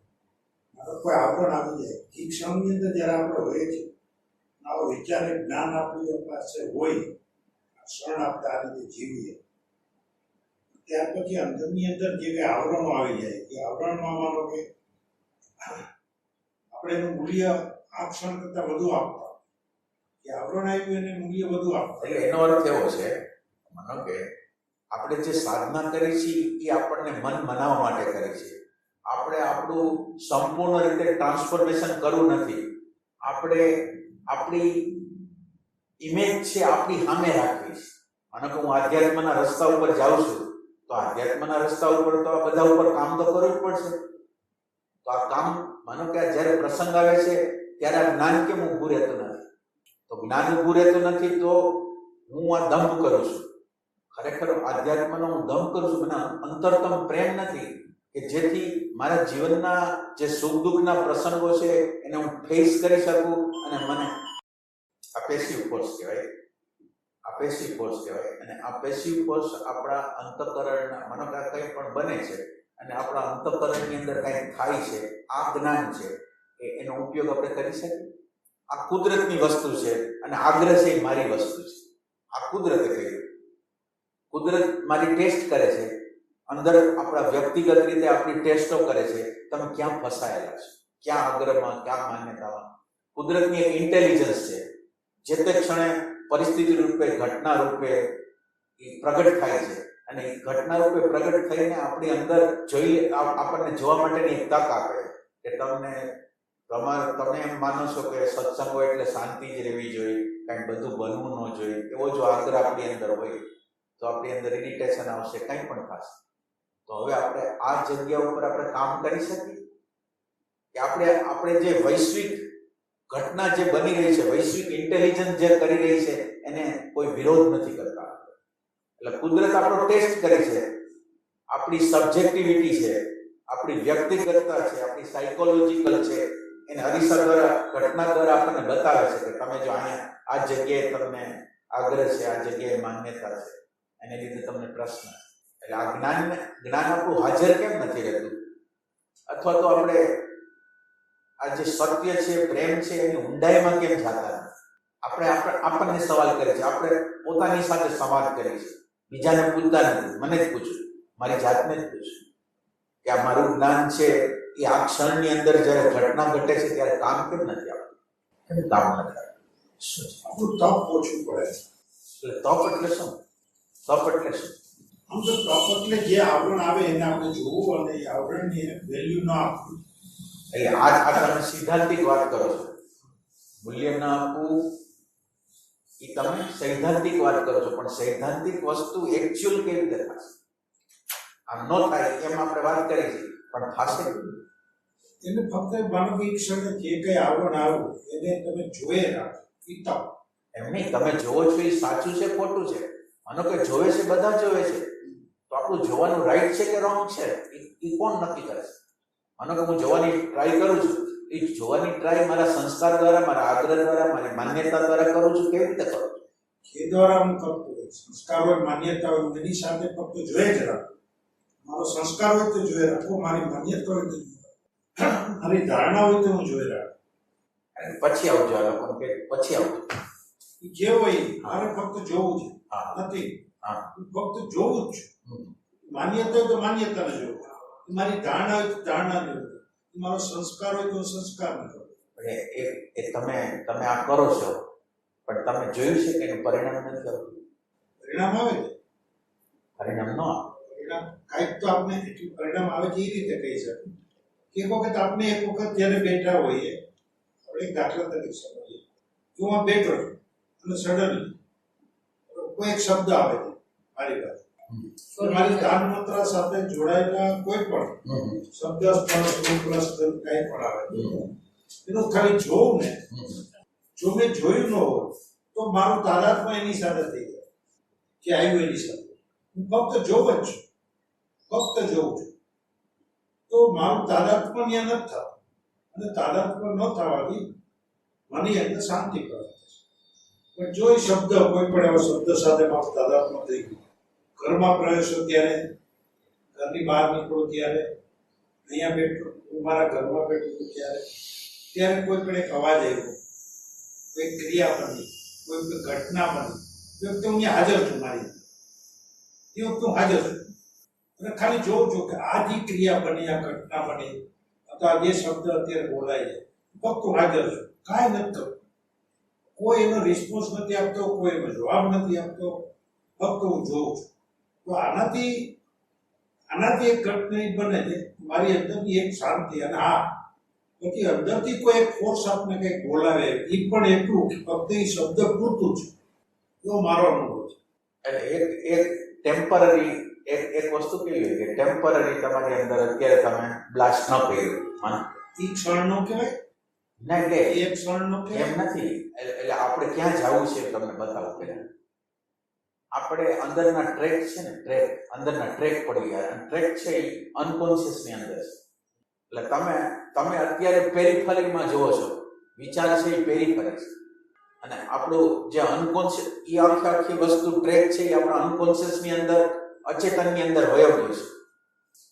મારો કોઈ આવરણ આવી જાય એ ક્ષણની અંદર જ્યારે આપણે હોઈએ છીએ, આવો વિચાર જ્ઞાન આપણી પાસે હોય, આ ક્ષણ આપણે આ રીતે જીવીએ, ત્યાર પછી અંદરની અંદર જે કંઈ આવરણો આવી જાય એ આવરણમાં માનો કે આપણે એનું મૂલ્ય આ ક્ષણ કરતાં વધુ આપતા, એ આવરણ આવ્યું એને મૂલ્ય વધુ આપતા. એટલે એનો અર્થ એવો છે, માનો કે આપણે જે સાધના કરી છે એ આપણને મન મનાવવા માટે કરી છે. આપણે આપણું સંપૂર્ણ રીતે ટ્રાન્સફોર્મેશન કરવું નથી. આપણે આપણી ઇમેજ છે આપણી સામે રાખવી છે. માનો કે હું આધ્યાત્મના રસ્તા ઉપર જાઉં છું, તો આધ્યાત્મના રસ્તા ઉપર તો આ બધા ઉપર કામ તો કરવું જ પડશે. તો આ કામ, માનો કે જ્યારે પ્રસંગ આવે છે ત્યારે આ જ્ઞાન કેમ ઊભું રહેતું નથી? તો જ્ઞાન ઊભું રહેતું નથી તો હું આ દંભ કરું છું. ખરેખર આધ્યાત્મનો હું દંભ કરું છું, મને અંતરતમ પ્રેમ નથી કે જેથી મારા જીવનના જે સુખ દુઃખના પ્રસંગો છે એને હું ફેસ કરી શકું. અને મને આ પેસિવ ફોર્સ કહેવાય, આ પેસિવ ફોર્સ કહેવાય. અને આ પેસિવ ફોર્સ આપણા અંતઃકરણના, માનો કે કંઈ પણ બને છે અને આપણા અંતઃકરણની અંદર કંઈક થાય છે, આ જ્ઞાન છે એનો ઉપયોગ આપણે કરી શકીએ. આ કુદરતની વસ્તુ છે અને આગ્રહ છે એ મારી વસ્તુ છે. આ કુદરતે કહ્યું, કુદરત મારી ટેસ્ટ કરે છે, અંદર આપણા વ્યક્તિગત રીતે આપણી ટેસ્ટો કરે છે. તમે ક્યાં ફસાયેલા છો, ક્યાં આગ્રહમાં, ક્યાં માન્યતામાં. કુદરતની એક ઇન્ટેલિજન્સ છે, જે તે ક્ષણે પરિસ્થિતિ રૂપે, ઘટના રૂપે એ પ્રગટ થાય છે. અને એ ઘટના રૂપે પ્રગટ થઈને આપણી અંદર આપણને જોવા માટેની એક તક આપે કે તમે એમ માનો છો કે સત્સંગો એટલે શાંતિ જ રહેવી જોઈએ, કાંઈ બધું બનવું ન જોઈએ, એવો જો આગ્રહ આપણી અંદર હોય તો આપણી અંદર ઇરિટેશન આવશે, કંઈ પણ થશે. તો હવે આપણે આ જગ્યા ઉપર આપણે કામ કરી શકીએ કે આપણે જે વૈશ્વિક ઘટના જે બની રહી છે, વૈશ્વિક ઇન્ટેલિજન્સ જે કરી રહી છે એને કોઈ વિરોધ નથી કરતા. એટલે કુદરત આપણો ટેસ્ટ કરે છે, આપણી સબ્જેક્ટિવિટી છે, આપણી વ્યક્તિગતતા છે, આપણી સાયકોલોજીકલ છે, એને હરીસર દ્વારા, ઘટના દ્વારા આપણને બતાવે છે કે તમે જો અહીંયા આ જગ્યાએ તમને આગ્રહ છે, આ જગ્યાએ માન્યતા છે, એને લીધે તમને પ્રશ્ન. એટલે આ જ્ઞાન આપણું હાજર કેમ નથી રહેતું? અથવા તો આપણે આ જે સત્ય છે, પ્રેમ છે, એની ઊંડાઈમાં કેમ જતા નથી? આપણે આપણને સવાલ કરે છે, આપણે પોતાની સાથે સંવાદ કરીએ છીએ, બીજાને પૂછતા નથી. મને જ પૂછું, મારી જાતને જ પૂછું કે આ મારું જ્ઞાન છે એ આ ક્ષણની અંદર જ્યારે ઘટના ઘટે છે ત્યારે કામ કેમ નથી આવતું? કામ નથી આપણું તપ ઓછું પડે. એટલે તપ એટલે શું? તપ એટલે શું? આમ તો તપ એટલે જે આવરણ આવે એને આપણે જોવું અને એ આવરણની વેલ્યુ ન આપવું. એટલે આ તમે સૈદ્ધાંતિક વાત કરો છો, મૂલ્ય ન આપવું એ તમે સૈદ્ધાંતિક વાત કરો છો, પણ સૈદ્ધાંતિક વસ્તુ એકચ્યુઅલ કેવી રીતે થશે? આમ ન થાય એમ આપણે વાત કરી છે, પણ થશે એને ફક્ત માનો કે ક્ષણે જે કંઈ આવરણ આવું એને તમે જોયે રાખો, એ તપ. એમ નહીં, તમે જોવો છો એ સાચું છે ખોટું છે? માનો કે જોવે છે, બધા જોવે છે, તો આપણું જોવાનું રાઈટ છે કે રોંગ છે એ કોણ નક્કી કરે છે? માનો કે હું જોવાની ટ્રાય કરું છું, એ જોવાની ટ્રાય મારા સંસ્કાર દ્વારા, મારા આગ્રહ દ્વારા, મારી માન્યતા દ્વારા કરું છું. કેવી રીતે કરું છું? એ દ્વારા હું કરતો હોય, સંસ્કાર હોય, માન્યતા હોય, એની સાથે ફક્ત જોયે જ રાખો. મારો સંસ્કાર હોય તો જોયે રાખો, મારી માન્યતા હોય તો જોયે રાખો, મારી ધારણા હોય તો હું જોયે રાખો. અને પછી આવજો, આ લોકો કે પછી આવજો. જે હોય મારે ફક્ત જોવું છે, નથી હું ફક્ત જોવું જ છું. માન્યતા હોય તો માન્યતાને જોવું, મારી ધારણા હોય તો ધારણા જોવું, મારો સંસ્કાર હોય તો સંસ્કાર ન જોવું. એ તમે આ કરો છો, પણ તમે જોયું છે કે એનું પરિણામ નથી આવતું? પરિણામ આવે છે, પરિણામ ન આવે. પરિણામ કાંઈક તો આપણે એટલું પરિણામ આવે છે એ રીતે કહી શકું કે એક વખત આપણે એક વખત જ્યારે બેઠા હોઈએ, આપણે એક દાખલા તરીકે સમજીએ કે હું આ બેઠો છું અને સડનલી કોઈ એક શબ્દ આવે છે મારી પાસે, તો મારી તાન માત્રા સાથે જોડાયેલા કોઈ પણ શબ્દ, સ્પર્શ, રૂપ, રસ, ગંધ કાંઈ પણ આવે એનું ખાલી જોઉં ને, જો મેં જોયું ન હોય તો મારું તાદાત્મ્ય એની સાથે થઈ જાય કે આવ્યું એની સાથે. હું ફક્ત જોઉં જ છું, ફક્ત જોઉં છું, તો મારું તાદાત્મ્ય ત્યાં નથી થતું. અને તાદાત્મ્ય ન થવાથી મને અંદર શાંતિ પ્રાપ્ત થશે. પણ જો એ શબ્દ કોઈ પણ એવા શબ્દ સાથે મારું તાદાત્મ્ય થઈ ગયું, ઘરમાં પ્રવેશો ત્યારે, ઘરની બહાર નીકળો ત્યારે, અહીંયા બેઠો હું મારા ઘરમાં બેઠો છું ત્યારે કોઈ પણ એક અવાજ આવ્યો, કોઈ ક્રિયા બની, કોઈ ઘટના બની, એ વખતે હું અહીંયા હાજર છું, મારી એ વખતે હું હાજર છું અને ખાલી જોઉં છું કે આ જે ક્રિયા બની, આ ઘટના બની અથવા જે શબ્દ અત્યારે બોલાય છે, ફક્ત હું હાજર છું, કાંઈ નથી કરતું. કોઈ એનો રિસ્પોન્સ નથી આપતો, કોઈ એનો જવાબ નથી આપતો, ફક્ત હું જોઉં છું. તો આનાથી એક ઘટના બને છે મારી અંદરની એક શાંતિ. અને હા, પછી અંદરથી કોઈ એક ફોર્સ આપને કંઈક બોલાવે, એ પણ એટલું કે ફક્ત એ શબ્દ પૂરતું છે. એવો મારો અનુભવ છે. એટલે એક ટેમ્પરરી એક વસ્તુ કેવી હોય કે ટેમ્પરરી તમારી અંદર અત્યારે તમે બ્લાસ્ટ ન કર્યું, એ ક્ષણનો કહેવાય ના એટલે એ ક્ષણનો એમ કહેવાય નથી. એટલે આપણે ક્યાં જવું છે તમને બતાવું પહેલા. આપણે અંદરના ટ્રેક છે ને, અંદરના ટ્રેક પડી ગયા, અને ટ્રેક છે એ અનકોન્શિયસ ની અંદર છે. એટલે તમે અત્યારે પેરીફરીમાં જુઓ છો, વિચાર છે એ પેરીફરી છે, અને આપણું જે અનકોન્શિયસ એ આખી વસ્તુ ટ્રેક છે એ આપણા અનકોન્શિયસ ની અંદર, અચેતન ની અંદર વયો ગયો છે.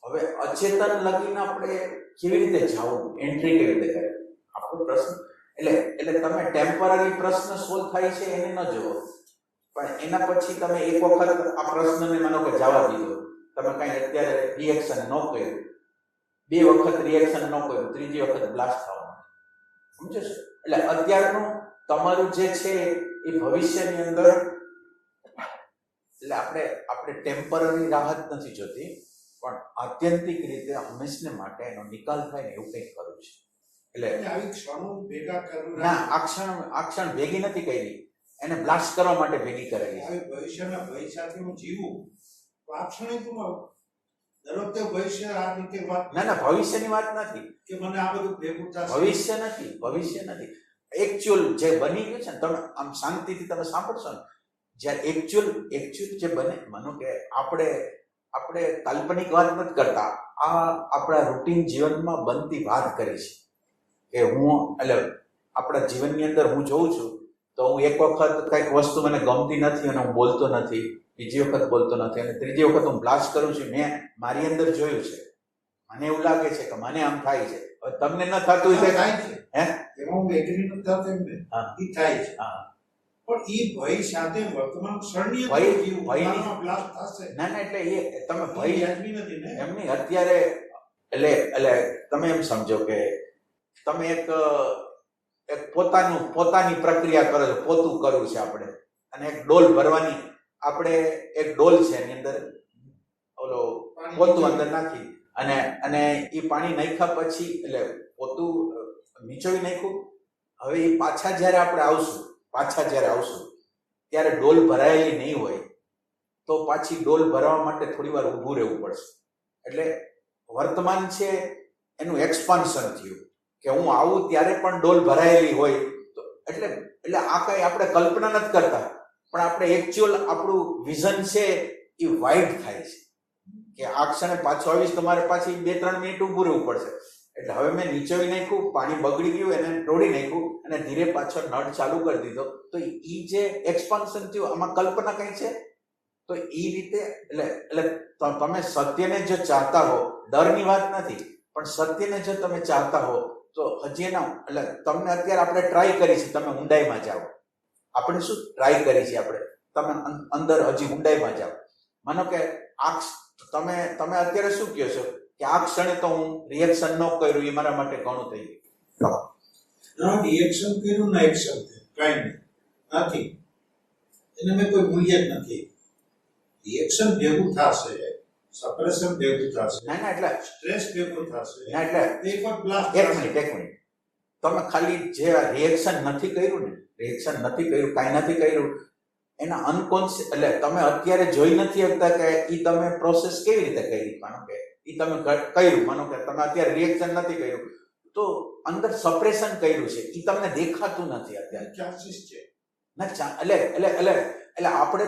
હવે અચેતન લગીને આપણે કેવી રીતે જવું, એન્ટ્રી કેવી રીતે કરે, આપણો પ્રશ્ન. એટલે તમે ટેમ્પરરી પ્રશ્ન સોલ્વ થાય છે એને ન જુઓ, પણ એના પછી તમે એક વખત આ પ્રશ્નને માનો કે જવા દીધો, તમે કઈ અત્યારે રિએક્શન ન કર્યું, 2 વખત રિએક્શન ન કર્યું, 3જી વખત બ્લાસ્ટ થવાનું, સમજો છો? એટલે અત્યારનું તમારું જે છે એ ભવિષ્યની અંદર, એટલે આપણે ટેમ્પરરી રાહત નથી જોતી, પણ આત્યંતિક રીતે હંમેશને માટે એનો નિકાલ થાય ને એવું કંઈક કરવું છે. એટલે આવી ક્ષણો ભેગા કરવું ના, આ ક્ષણ ભેગી નથી કરી, એને બ્લાસ્ટ કરવા માટે ભેગી કરેલી છે. આવી ભવિષ્યના ભય સાથે હું જીવું તો આ ક્ષણે તું દર વખતે ભવિષ્ય આ રીતે વાત ના, ભવિષ્યની વાત નથી, કે મને આ બધું ભેગું થશે. ભવિષ્ય નથી. એકચ્યુઅલ જે બની ગયું છે ને, તમે આમ શાંતિથી તમે સાંભળશો ને, જ્યારે એકચ્યુઅલ જે બને, માનો કે આપણે કાલ્પનિક વાત નથી કરતા, આ આપણા રૂટીન જીવનમાં બનતી વાત કરી છે કે એટલે આપણા જીવનની અંદર હું જોઉં છું તો હું એક વખત કંઈક વસ્તુ મને ગમતી નથી અને હું બોલતો નથી, બીજી વખત બોલતો નથી, અને ત્રીજી વખત હું બ્લાસ્ટ કરું છું. મેં મારી અંદર જોયું છે, મને એવું લાગે છે કે મને આમ થાય છે. હવે તમને ન થતું હોય થાય છે, હે, એમાં હું એગ્રી નથી થતો, એમને હા, એ થાય છે. હા, પણ એ ભય સાથે વર્તમાન ક્ષણની ભય- અંદર જીવવું, ભયની- આમાં બ્લાસ્ટ થશે ના, એટલે એ તમે ભય ભય વ્યાજબી નથી ને. એમની અત્યારે એટલે તમે એમ સમજો કે તમે એક પોતાની પ્રક્રિયા કરો છો, પોતું કરવું છે આપણે, અને એક ડોલ ભરવાની, આપણે એક ડોલ છે એની અંદર ઓલો પોતું અંદર નાખી અને એ પાણી નાખ્યા પછી એટલે પોતું નીચોવી નાખ્યું. હવે એ પાછા જ્યારે આવશું ત્યારે ડોલ ભરાયેલી નહીં હોય તો પાછી ડોલ ભરવા માટે થોડી વાર ઊભું રહેવું પડશે. એટલે વર્તમાન છે એનું એક્સપાન્શન થયું કે હું આવું ત્યારે પણ ડોલ ભરાયેલી હોય તો એટલે આ કઈ આપણે કલ્પના નથી કરતા, પણ આપણે એકચ્યુઅલ આપણું વિઝન છે એ વાઇડ થાય છે કે આ ક્ષણે પાછો આવીશ તમારે પાછી 2-3 મિનિટ ઊભું રહેવું પડશે. એટલે હવે મેં નીચોવી નાખ્યું, પાણી બગડી ગયું, એને ઢોળી નાખ્યું અને ધીરે પાછો નળ ચાલુ કરી દીધો. તો એ જે એક્સપાન્શન થયું આમાં કલ્પના કઈ છે? તો એ રીતે એટલે તમે સત્યને જો ચાહતા હો, ડરની વાત નથી, પણ સત્યને જો તમે ચાહતા હો તો હજી એના એટલે તમને અત્યારે આપણે ટ્રાય કરી છે, તમે ઊંડાઈમાં જાઓ. આપણે શું ટ્રાય કરી છે? આપણે તમે અંદર હજી ઊંડાઈમાં જાઓ. માનો કે તમે અત્યારે શું કહો છો કે આ ક્ષણે તો હું રિએક્શન ન કર્યું એ મારા માટે ઘણું થઈ ગયું. ના રિએક્શન કર્યું ના એક્શન થયું, કઈ નથી, એને મેં કોઈ મૂલ્ય જ નથી. રિએક્શન ભેગું થશે, સપ્રેશન ભેગું થશે, ના એટલે સ્ટ્રેસ ભેગું થશે, ના એટલે એક વાર બ્લાસ્ટ એક મિનિટ તમે ખાલી જે રિએક્શન નથી કર્યું, કાંઈ નથી કર્યું, એના અનકોન્શિયસ એટલે તમે અત્યારે જોઈ નથી શકતા કે એ તમે પ્રોસેસ કેવી રીતે કરી. માનો કે એ તમે કર્યું, માનો કે તમે અત્યારે રિએક્શન નથી કર્યું તો અંદર સપ્રેશન કર્યું છે, એ તમને દેખાતું નથી અત્યારે. ચાન્સીસ છે ના એટલે આપણે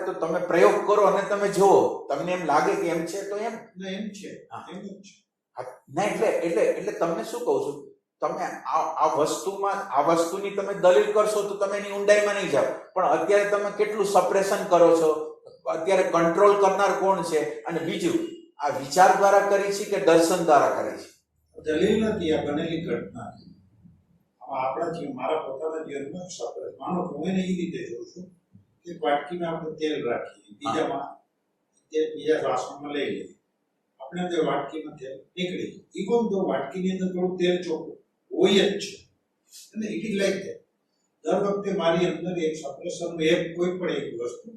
તો તમે પ્રયોગ કરો અને તમે જુઓ, તમને એમ લાગે કે એમ છે તો એમ ને એમ છે, હા. એમ જ છે. ના એટલે તમને શું કહું છું, તમે આ વસ્તુની તમે દલીલ કરશો તો તમે એની ઊંડાઈમાં નહીં જાઓ. પણ અત્યારે તમે કેટલું સપ્રેશન કરો છો, અત્યારે કંટ્રોલ કરનાર કોણ છે? અને બીજું, આ વિચાર દ્વારા કરી છે કે દર્શન દ્વારા કરી છે? દલીલ નથી, આ બનેલી ઘટના છે. આપણા મારા પોતાના જીવનમાં સપ્રેસ માનો કે હું એને એ રીતે જોઉં છું કે વાટકીમાં આપણે તેલ રાખીએ, બીજા વાસણમાં લઈ લઈએ, આપણે તે વાટકીમાં તેલ નીકળી જાય. ઇવન તો વાટકીની અંદર થોડું તેલ ચોખ્ખું હોય જ છે, અને ઇટ ઇઝ લાઈક ધેટ. દર વખતે મારી અંદર એક સપ્રેશનનું કોઈ પણ એક વસ્તુ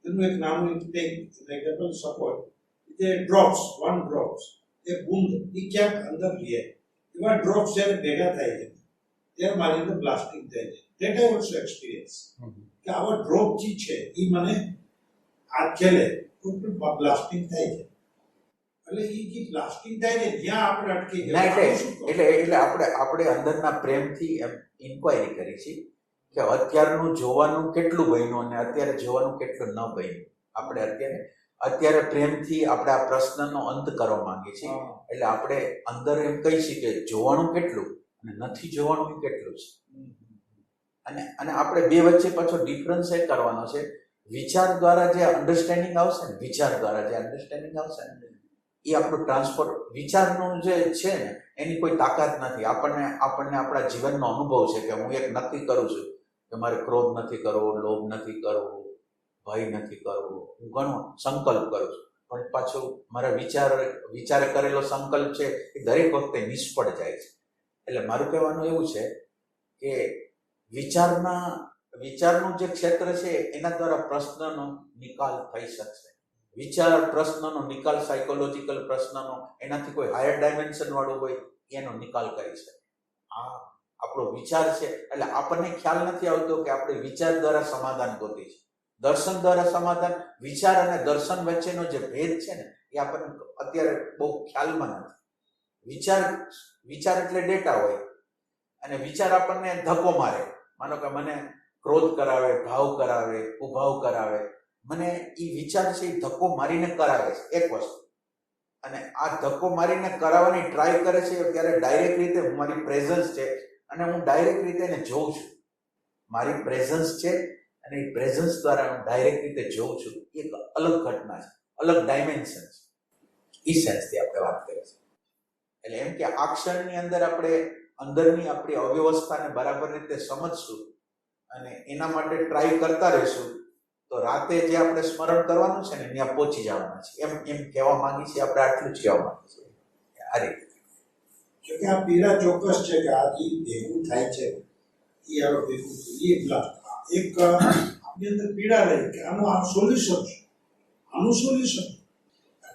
એનું એક નાનું એક્ઝામ્પલ સપોઝ જે ડ્રોપ્સ, 1 ડ્રોપ્સ, એ બૂંદ એ ક્યાંક અંદર રહે, એવા ડ્રોપ્સ જ્યારે ભેગા થાય છે ત્યારે મારી અંદર બ્લાસ્ટિંગ થાય છે. ધેટ આઈ ઓલ્સો એક્સપિરિયન્સ કે આવા ડ્રોપ જે છે એ મને આ ખેલે બ્લાસ્ટિંગ થાય છે. એટલે એ જે બ્લાસ્ટિંગ થાય છે જ્યાં આપણે અટકી એટલે આપણે અંદરના પ્રેમથી એમ ઇન્ક્વાયરી કરી છે કે અત્યારનું જોવાનું કેટલું બન્યું અને અત્યારે જોવાનું કેટલું ન બન્યું. આપણે અત્યારે પ્રેમથી આપણે આ પ્રશ્નનો અંત કરવા માંગીએ છીએ. એટલે આપણે અંદર એમ કહી છીએ કે જોવાનું કેટલું અને નથી જોવાનું કેટલું છે. અને આપણે બે વચ્ચે પાછો ડિફરન્સ એ કરવાનો છે. વિચાર દ્વારા જે અન્ડરસ્ટેન્ડિંગ આવશે ને, એ આપણું ટ્રાન્સફર, વિચારનું જે છે ને એની કોઈ તાકાત નથી. આપણને આપણા જીવનનો અનુભવ છે કે હું એક નક્કી કરું છું કે મારે ક્રોધ નથી કરવો, લોભ નથી કરવો, ભય નથી કરવો, હું ઘણો સંકલ્પ કરું છું. પણ પાછું મારા વિચારે કરેલો સંકલ્પ છે એ દરેક વખતે નિષ્ફળ જાય છે. એટલે મારું કહેવાનું એવું છે કે વિચારનું જે ક્ષેત્ર છે એના દ્વારા પ્રશ્નનો નિકાલ થઈ શકશે. પ્રશ્નનો નિકાલ, સાયકોલોજીકલ પ્રશ્નનો, એનાથી કોઈ હાયર ડાયમેન્શન વાળું હોય એનો નિકાલ કરી શકે. આ આપણો વિચાર છે. એટલે આપણને ખ્યાલ નથી આવતો કે આપણે વિચાર દ્વારા સમાધાન ગોતી છે, દર્શન દ્વારા સમાધાન. વિચાર અને દર્શન વચ્ચેનો જે ભેદ છે ને એ આપણને અત્યારે બહુ ખ્યાલમાં નથી. વિચાર એટલે ડેટા હોય, અને વિચાર આપણને ધક્કો મારે. માનો કે મને ક્રોધ કરાવે, ભાવ કરાવે, ઉભાવ કરાવે, મને એ વિચાર છે એ ધક્કો મારીને કરાવે છે એક વસ્તુ. અને આ ધક્કો મારીને કરાવવાની ટ્રાય કરે છે ત્યારે ડાયરેક્ટ રીતે મારી પ્રેઝન્સ છે અને હું ડાયરેક્ટ રીતે એને જોઉં છું. મારી પ્રેઝન્સ છે અને એ પ્રેઝન્સ દ્વારા હું ડાયરેક્ટ રીતે જોઉં છું. એક અલગ ઘટના છે, અલગ ડાયમેન્શન છે. એ સેન્સથી આપણે વાત કરીએ છીએ. એટલે એમ કે આ ક્ષણની અંદર આપણે અંદરની આપણી અવ્યવસ્થાને બરાબર રીતે સમજશું અને એના માટે ટ્રાય કરતા રહીશું તો રાતે જે આપણે સ્મરણ કરવાનું છે ને ત્યાં પહોંચી જવાના છે. એમ કહેવા માંગી છીએ આપણે, આટલું જ કહેવા માંગી છીએ. આ રીતે કે આ પીડા ચોક્કસ છે કે આ જે ભેગું થાય છે એ હવે ભેગું એક આપણી અંદર પીડા રહી કે આનું સોલ્યુશન છે,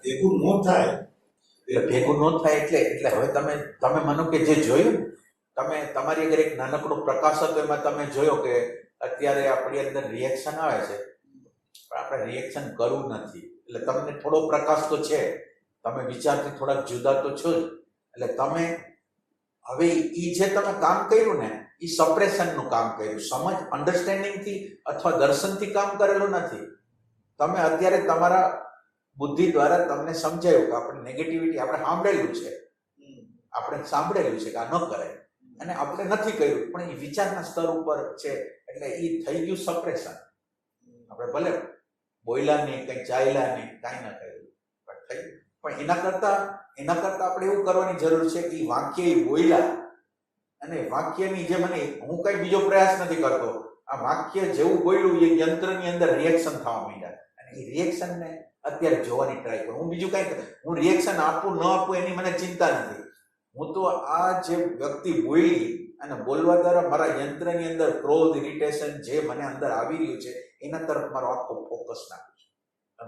ભેગું ન થાય. એટલે ભેગું ન થાય એટલે હવે તમે માનો કે જે જોયું, તમે તમારી અગર એક નાનકડો પ્રકાશ હતો એમાં તમે જોયો કે અત્યારે આપણી અંદર રિએક્શન આવે છે પણ આપણે રિએક્શન કરવું નથી. એટલે તમને થોડો પ્રકાશ તો છે, તમે વિચારથી થોડાક જુદા તો છો જ. એટલે તમે હવે એ જે તમે કામ કર્યું ને એ સપ્રેશનનું કામ કર્યું. સમજ, અન્ડરસ્ટેન્ડિંગથી અથવા દર્શનથી કામ કરેલું નથી. તમે અત્યારે તમારા બુદ્ધિ દ્વારા તમને સમજાયું કે આપણે નેગેટિવિટી આપણે સાંભળેલું છે કે આ ન કરાય, અને આપણે નથી કર્યું પણ એ વિચારના સ્તર ઉપર છે. એટલે એ થઈ ગયું સપ્રેશન. આપણે ભલે બોલ્યા નહીં, કંઈ ચાલ્યા નહીં, કાંઈ ના કર્યું પણ થયું. પણ એના કરતા આપણે એવું કરવાની જરૂર છે કે વાક્ય એ બોલ્યા અને વાક્યની જે મને હું કઈ બીજો પ્રયાસ નથી કરતો. આ વાક્ય જેવું બોલ્યું એ યંત્રની અંદર રિએક્શન થવા માંડ્યા અને એ રિએક્શનને અત્યારે જોવાની ટ્રાય કરું. હું બીજું કાંઈ, હું રિએક્શન આપું ન આપું એની મને ચિંતા નથી. હું તો આ જે વ્યક્તિ બોલી અને બોલવા દ્વારા મારા યંત્રની અંદર ક્રોધ, ઇરિટેશન જે મને અંદર આવી રહ્યું છે એના તરફ મારો આખો ફોકસ નાખું છું.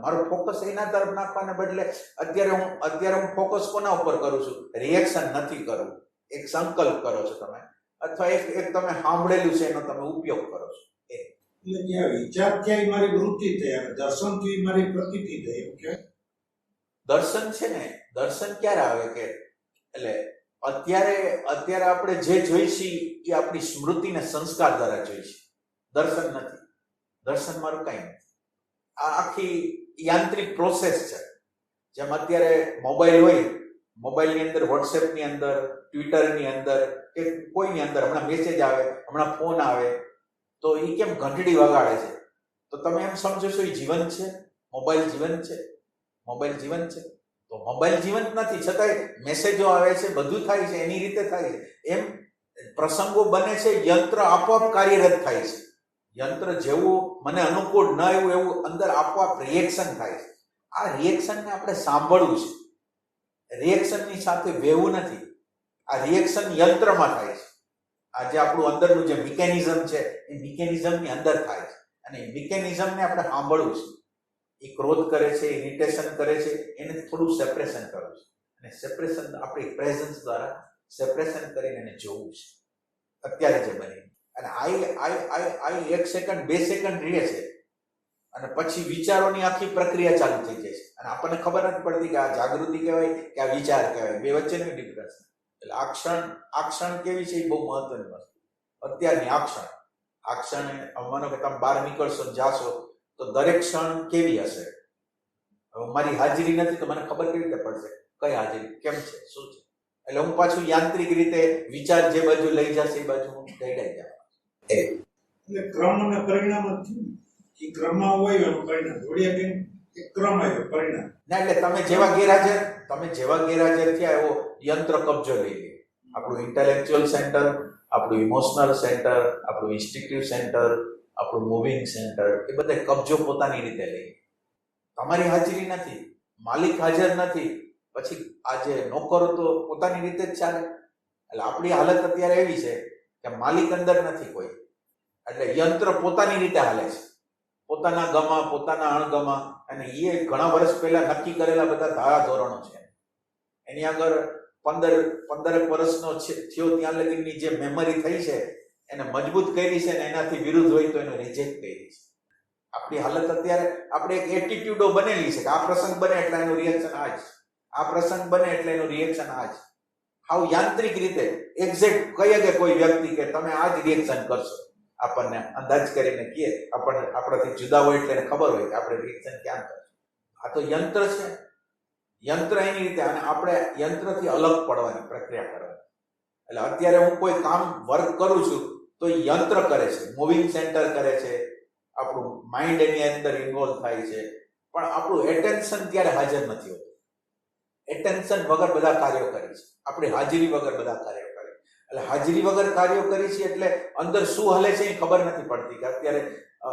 મારો ફોકસ એના તરફ નાખવાને બદલે અત્યારે હું ફોકસ કોના ઉપર કરું છું? રિએક્શન નથી કરવું. એક સંકલ્પ કરો છો તમે, અથવા એક તમે સાંભળેલું છે એનો તમે ઉપયોગ કરો છો. એટલે જ્યાં વિચાર ક્યાંય મારી વૃત્તિ થઈ અને દર્શન થી મારી પ્રતીતિ થઈ. એમ કે દર્શન છે ને, દર્શન ક્યારે આવે કે એટલે અત્યારે આપણે જે જોઈશી એ આપણી સ્મૃતિને સંસ્કાર દ્વારા જોઈશી. દર્શન નથી. દર્શન મારું કઈ નથી. આ આખી યાંત્રિક પ્રોસેસ છે. જેમ અત્યારે મોબાઈલ હોય, મોબાઈલની અંદર વોટ્સએપની અંદર, ટ્વિટરની અંદર કે કોઈની અંદર હમણાં મેસેજ આવે, હમણાં ફોન આવે, તો એ કેમ ઘંટડી વગાડે છે, તો તમે એમ સમજો છો એ જીવંત છે? મોબાઈલ જીવંત છે? મોબાઈલ જીવંત છે? તો મોબાઈલ જીવંત નથી, છતાંય મેસેજો આવે છે, બધું થાય છે, એની રીતે થાય છે. એમ પ્રસંગો બને છે, યંત્ર આપોઆપ કાર્યરત થાય છે. યંત્ર જેવું મને અનુકૂળ ન આવ્યું એવું અંદર આપોઆપ રિએક્શન થાય છે. આ રિએક્શનને આપણે સાંભળવું છે, રિએક્શનની સાથે વહેવું નથી. આ રિએક્શન યંત્રમાં થાય છે. આ જે આપણું અંદરનું જે મિકેનિઝમ છે એ મિકેનિઝમની અંદર થાય છે, અને એ મિકેનિઝમને આપણે સાંભળવું છે. એ ક્રોધ કરે છે, ઇરિટેશન કરે છે, એને થોડું સેપરેશન કરવું છે, અને સેપરેશન આપણી પ્રેઝન્સ દ્વારા સેપરેશન કરીને એને જોવું છે અત્યારે જે બને. અને આઈ 1 સેકન્ડ 2 સેકન્ડ રહે છે, અને પછી વિચારોની આખી પ્રક્રિયા ચાલુ થઈ જાય છે, અને આપણને ખબર નથી પડતી કે આ જાગૃતિ કહેવાય કે આ વિચાર કહેવાય, બે વચ્ચેનું ડિફરન્સ. એટલે આ ક્ષણ કેવી છે એ બહુ મહત્વની વસ્તુ. અત્યારની આ ક્ષણ માનો કે તમે બહાર નીકળશો ને જાશો તો દરેક ક્ષણ કેવી હશે? હવે મારી હાજરી નથી તો મને ખબર કેવી રીતે પડશે કઈ હાજરી, કેમ છે, શું છે? એટલે હું પાછું યાંત્રિક રીતે વિચાર જે બાજુ લઈ જશે એ બાજુ હું દઈડાઈ જાઉં. એટલે ક્રમ અને પરિણામ જ થયું. એ ક્રમમાં હોય એનું પરિણામ જોડ્યા કેમ એક ક્રમ આવ્યો પરિણામ ના. એટલે તમે જેવા ગેરહાજર થયા એવો યંત્ર કબજો લઈ લે. આપણું ઇન્ટેલેક્ચ્યુઅલ સેન્ટર, આપણું ઇમોશનલ સેન્ટર, આપણું ઇન્સ્ટિંક્ટિવ સેન્ટર, આપણું મૂવિંગ સેન્ટર, એ બધા કબજો પોતાની રીતે લે. તમારી હાજરી નથી, માલિક હાજર નથી, પછી આ જે નોકરો તો પોતાની રીતે જ ચાલે. એટલે આપણી હાલત અત્યારે એવી છે કે માલિક અંદર નથી કોઈ, એટલે યંત્ર પોતાની રીતે હાલે છે, પોતાના ગમા, પોતાના અણગમા. અને એ ઘણા વર્ષ પહેલા નક્કી કરેલા બધા ધારા ધોરણો છે. એની આગળ 15 વર્ષનો થયો ત્યાં લગીની જે મેમરી થઈ છે એને મજબૂત કરી છે, ને એનાથી વિરુદ્ધ હોય તો એને રિજેક્ટ કરી છે. આપણી હાલત અત્યારે આપણે એક એટીટ્યુડો બનેલી છે કે આ પ્રસંગ બને એટલે એનું રિએક્શન આ જ, આ પ્રસંગ બને એટલે એનું રિએક્શન આ જ. હાવ યાંત્રિક રીતે એક્ઝેક્ટ કહીએ કે કોઈ વ્યક્તિ કે તમે આ જ રિએક્શન કરશો, આપણને અંદાજ કરીને કહે, આપણને આપણાથી જુદા હોય એટલે એને ખબર હોય કે આપણે રિએક્શન ક્યાં કરશું. આ તો યંત્ર છે, યંત્ર એની રીતે. અને આપણે યંત્રથી અલગ પડવાની પ્રક્રિયા કરવાની. એટલે અત્યારે હું કોઈ કામ વર્ક કરું છું તો એ યંત્ર કરે છે, મૂવિંગ સેન્ટર કરે છે, આપણું માઇન્ડ એની અંદર ઇન્વોલ્વ થાય છે, પણ આપણું એટેન્શન ત્યારે હાજર નથી હોતું. એટેન્શન વગર બધા કાર્યો કરી છે, આપણી હાજરી વગર બધા કાર્યો કરી. એટલે હાજરી વગર કાર્યો કરી છે એટલે અંદર શું હાલે છે એ ખબર નથી પડતી. કે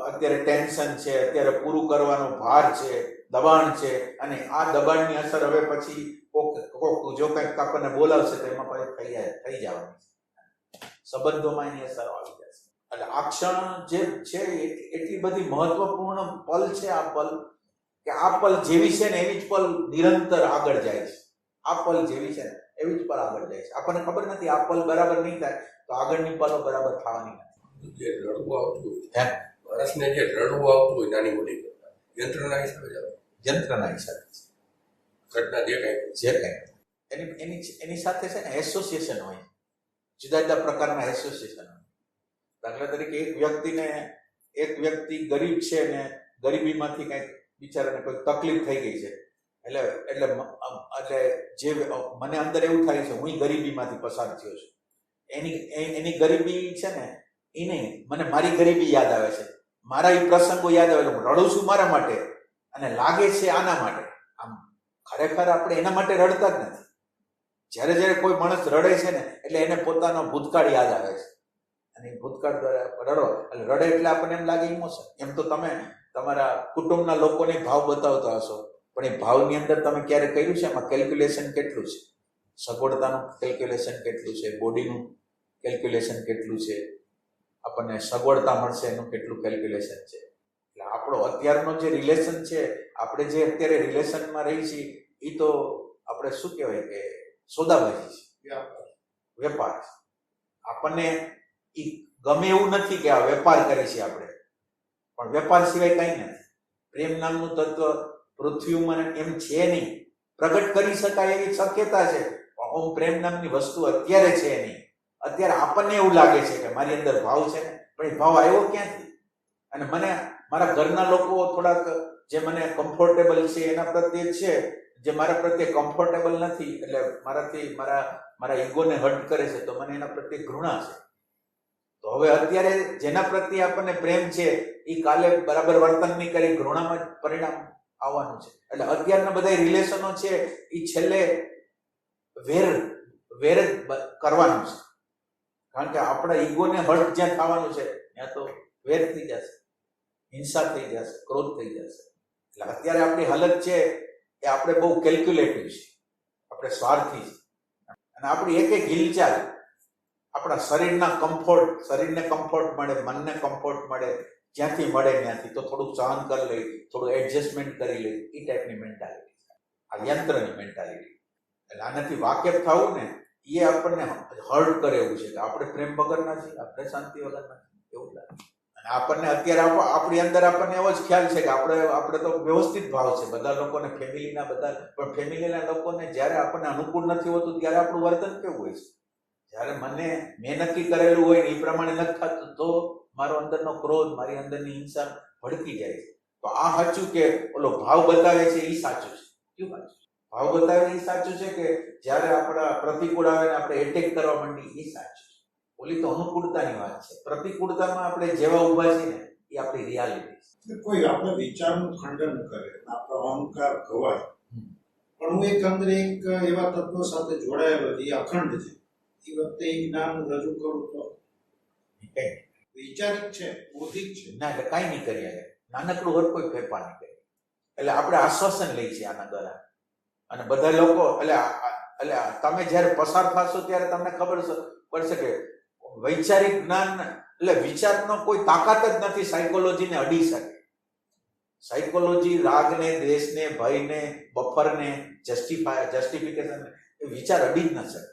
અત્યારે ટેન્શન છે, અત્યારે પૂરું કરવાનો ભાર છે, દબાણ છે, અને આ દબાણની અસર હવે પછી કોક જો કંઈક આપણને બોલાવશે તો એમાં પછી થઈ જવાની છે, સંબંધોમાં એની અસર આવી જશે. એટલે આ ક્ષણ જે છે એટલી બધી મહત્વપૂર્ણ પલ છે આ પલ, કે આ પલ જેવી છે ને એવી જ પલ નિરંતર આગળ જાય છે. આ પલ જેવી છે ને એવી જ પલ આગળ જાય છે. આપણને ખબર નથી આ પલ બરાબર નહીં થાય તો આગળની પલો બરાબર થવાની નથી. જે રડવું આવતું હોય, માણસને જે રડવું આવતું હોય નાની મોટી યંત્રના હિસાબે જ આવે. યંત્રના હિસાબે ઘટના જે કાંઈ એની સાથે છે ને એસોસિએશન હોય, જુદા જુદા પ્રકારના એસોસિએશન હોય. દાખલા તરીકે એક વ્યક્તિ ગરીબ છે ને ગરીબીમાંથી કંઈક બિચારાને કોઈ તકલીફ થઈ ગઈ છે, એટલે જે મને અંદર એવું થાય છે હું ગરીબીમાંથી પસાર થયો છું, એની ગરીબી છે ને એ નહીં, મને મારી ગરીબી યાદ આવે છે, મારા એ પ્રસંગો યાદ આવે, હું રડું છું મારા માટે અને લાગે છે આના માટે. આમ ખરેખર આપણે એના માટે રડતા જ નથી. જ્યારે કોઈ માણસ રડે છે ને એટલે એને પોતાનો ભૂતકાળ યાદ આવે છે, અને ભૂતકાળ દ્વારા રડે એટલે આપણને એમ લાગે ઇમોશન. એમ તો તમે તમારા કુટુંબના લોકોને ભાવ બતાવતા હશો, પણ એ ભાવની અંદર તમે ક્યારે કર્યું છે એમાં કેલ્ક્યુલેશન કેટલું છે, સગવડતાનું કેલ્ક્યુલેશન કેટલું છે, બોડીનું કેલ્ક્યુલેશન કેટલું છે, આપણને સગવડતા મળશે એનું કેટલું કેલ્ક્યુલેશન છે. એટલે આપણો અત્યારનો જે રિલેશન છે, આપણે જે અત્યારે રિલેશનમાં રહી છીએ એ તો આપણે શું કહેવાય કે સોદાબાજી છે, વેપાર છે. આપણને એ ગમે એવું નથી કે આ વેપાર કરી છે આપણે, પણ વેપાર સિવાય કંઈ નથી. પ્રેમ નામનું તત્વ પૃથ્વીમાં એમ છે નહીં, પ્રગટ કરી શકાય એવી શક્યતા છે, પણ પ્રેમ નામની વસ્તુ અત્યારે છે નહીં. અત્યારે આપણને એવું લાગે છે કે મારી અંદર ભાવ છે ને, પણ એ ભાવ આવ્યો ક્યાંથી? અને મને મારા ઘરના લોકો થોડાક જે મને કમ્ફર્ટેબલ છે એના પ્રત્યે છે, જે મારા પ્રત્યે કમ્ફર્ટેબલ નથી, એટલે મારાથી મારા ઈગોને હર્ટ કરે છે, તો મને એના પ્રત્યે ઘૃણા છે. તો હવે અત્યારે જેના પ્રત્યે આપણને પ્રેમ છે એ કાલે બરાબર વર્તન નહીં કરે, ઘૃણામાં જ પરિણામ આવવાનું છે. એટલે અત્યારના બધા રિલેશનો છે એ છેલ્લે વેર જ કરવાનું છે, કારણ કે આપણા ઈગોને હર્ટ જ્યાં થવાનું છે ત્યાં તો વેર થઈ જશે, હિંસા થઈ જશે, ક્રોધ થઈ જશે. એટલે અત્યારે આપણી હાલત છે એ આપણે બહુ કેલ્ક્યુલેટિવ છે, આપણે સ્વાર્થી છે, અને આપણી એક હિલચાલ આપણા શરીરને કમ્ફર્ટ મળે, મનને કમ્ફર્ટ મળે, જ્યાંથી મળે ત્યાંથી તો થોડુંક સહન કરી લઈ, થોડું એડજસ્ટમેન્ટ કરી લઈ, એ ટાઈપની મેન્ટાલિટી, આ યંત્રની મેન્ટાલિટી. એટલે આનાથી વાકેફ થવું ને એ આપણને હર્ટ કરે એવું છે કે આપણે પ્રેમ વગરના છીએ, આપણે શાંતિ વગરના છીએ એવું લાગે. અને આપણને અત્યારે આપણી અંદર આપણને એવો જ ખ્યાલ છે કે આપણે તો વ્યવસ્થિત ભાવ છે બધા લોકોને, ફેમિલીના બધા, પણ ફેમિલીના લોકોને જ્યારે આપણને અનુકૂળ નથી હોતું ત્યારે આપણું વર્તન કેવું હોય છે? જ્યારે મેં નક્કી કરેલું હોય એ પ્રમાણે નથી થતું તો મારો અંદરનો ક્રોધ, મારી અંદરની હિંસા ભડકી જાય છે. તો આ સાચું કે ઓલો ભાવ બતાવે છે એ સાચું છે? કયું સાચું? ભાવ બતાવે એ સાચું છે કે જ્યારે આપણા પ્રતિકૂળ આવે ને આપણે એટેક કરવા માંડીએ એ સાચું છે? ઓલી તો અનુકૂળતાની વાત છે. પ્રતિકૂળતામાં આપણે જેવા ઊભા છીએ ને એ આપણી રિયાલિટી છે. કોઈ આપણે વિચારનું ખંડન કરે, આપણો અહંકાર ખવાય, પણ હું એક અંદર એક એવા તત્વો સાથે જોડાયેલો છે, એ અખંડ છે, એ વખતે એ જ્ઞાન રજૂ કરું તો વૈચારિક છે, બૌદ્ધિક છે. ના, એટલે કાંઈ નહીં કરીએ, નાનકડું હોય કોઈ ફેરફાર નહીં કરીએ. એટલે આપણે આશ્વાસન લઈએ છીએ આના દ્વારા, અને બધા લોકો એટલે તમે જ્યારે પસાર થશો ત્યારે તમને ખબર પડશે કે વૈચારિક જ્ઞાન એટલે વિચારનો કોઈ તાકાત જ નથી સાયકોલોજીને અડી શકે. સાયકોલોજી રાગને, દ્વેષને, ભયને, બફરને, જસ્ટિફિકેશન એ વિચાર અડી જ ન શકે,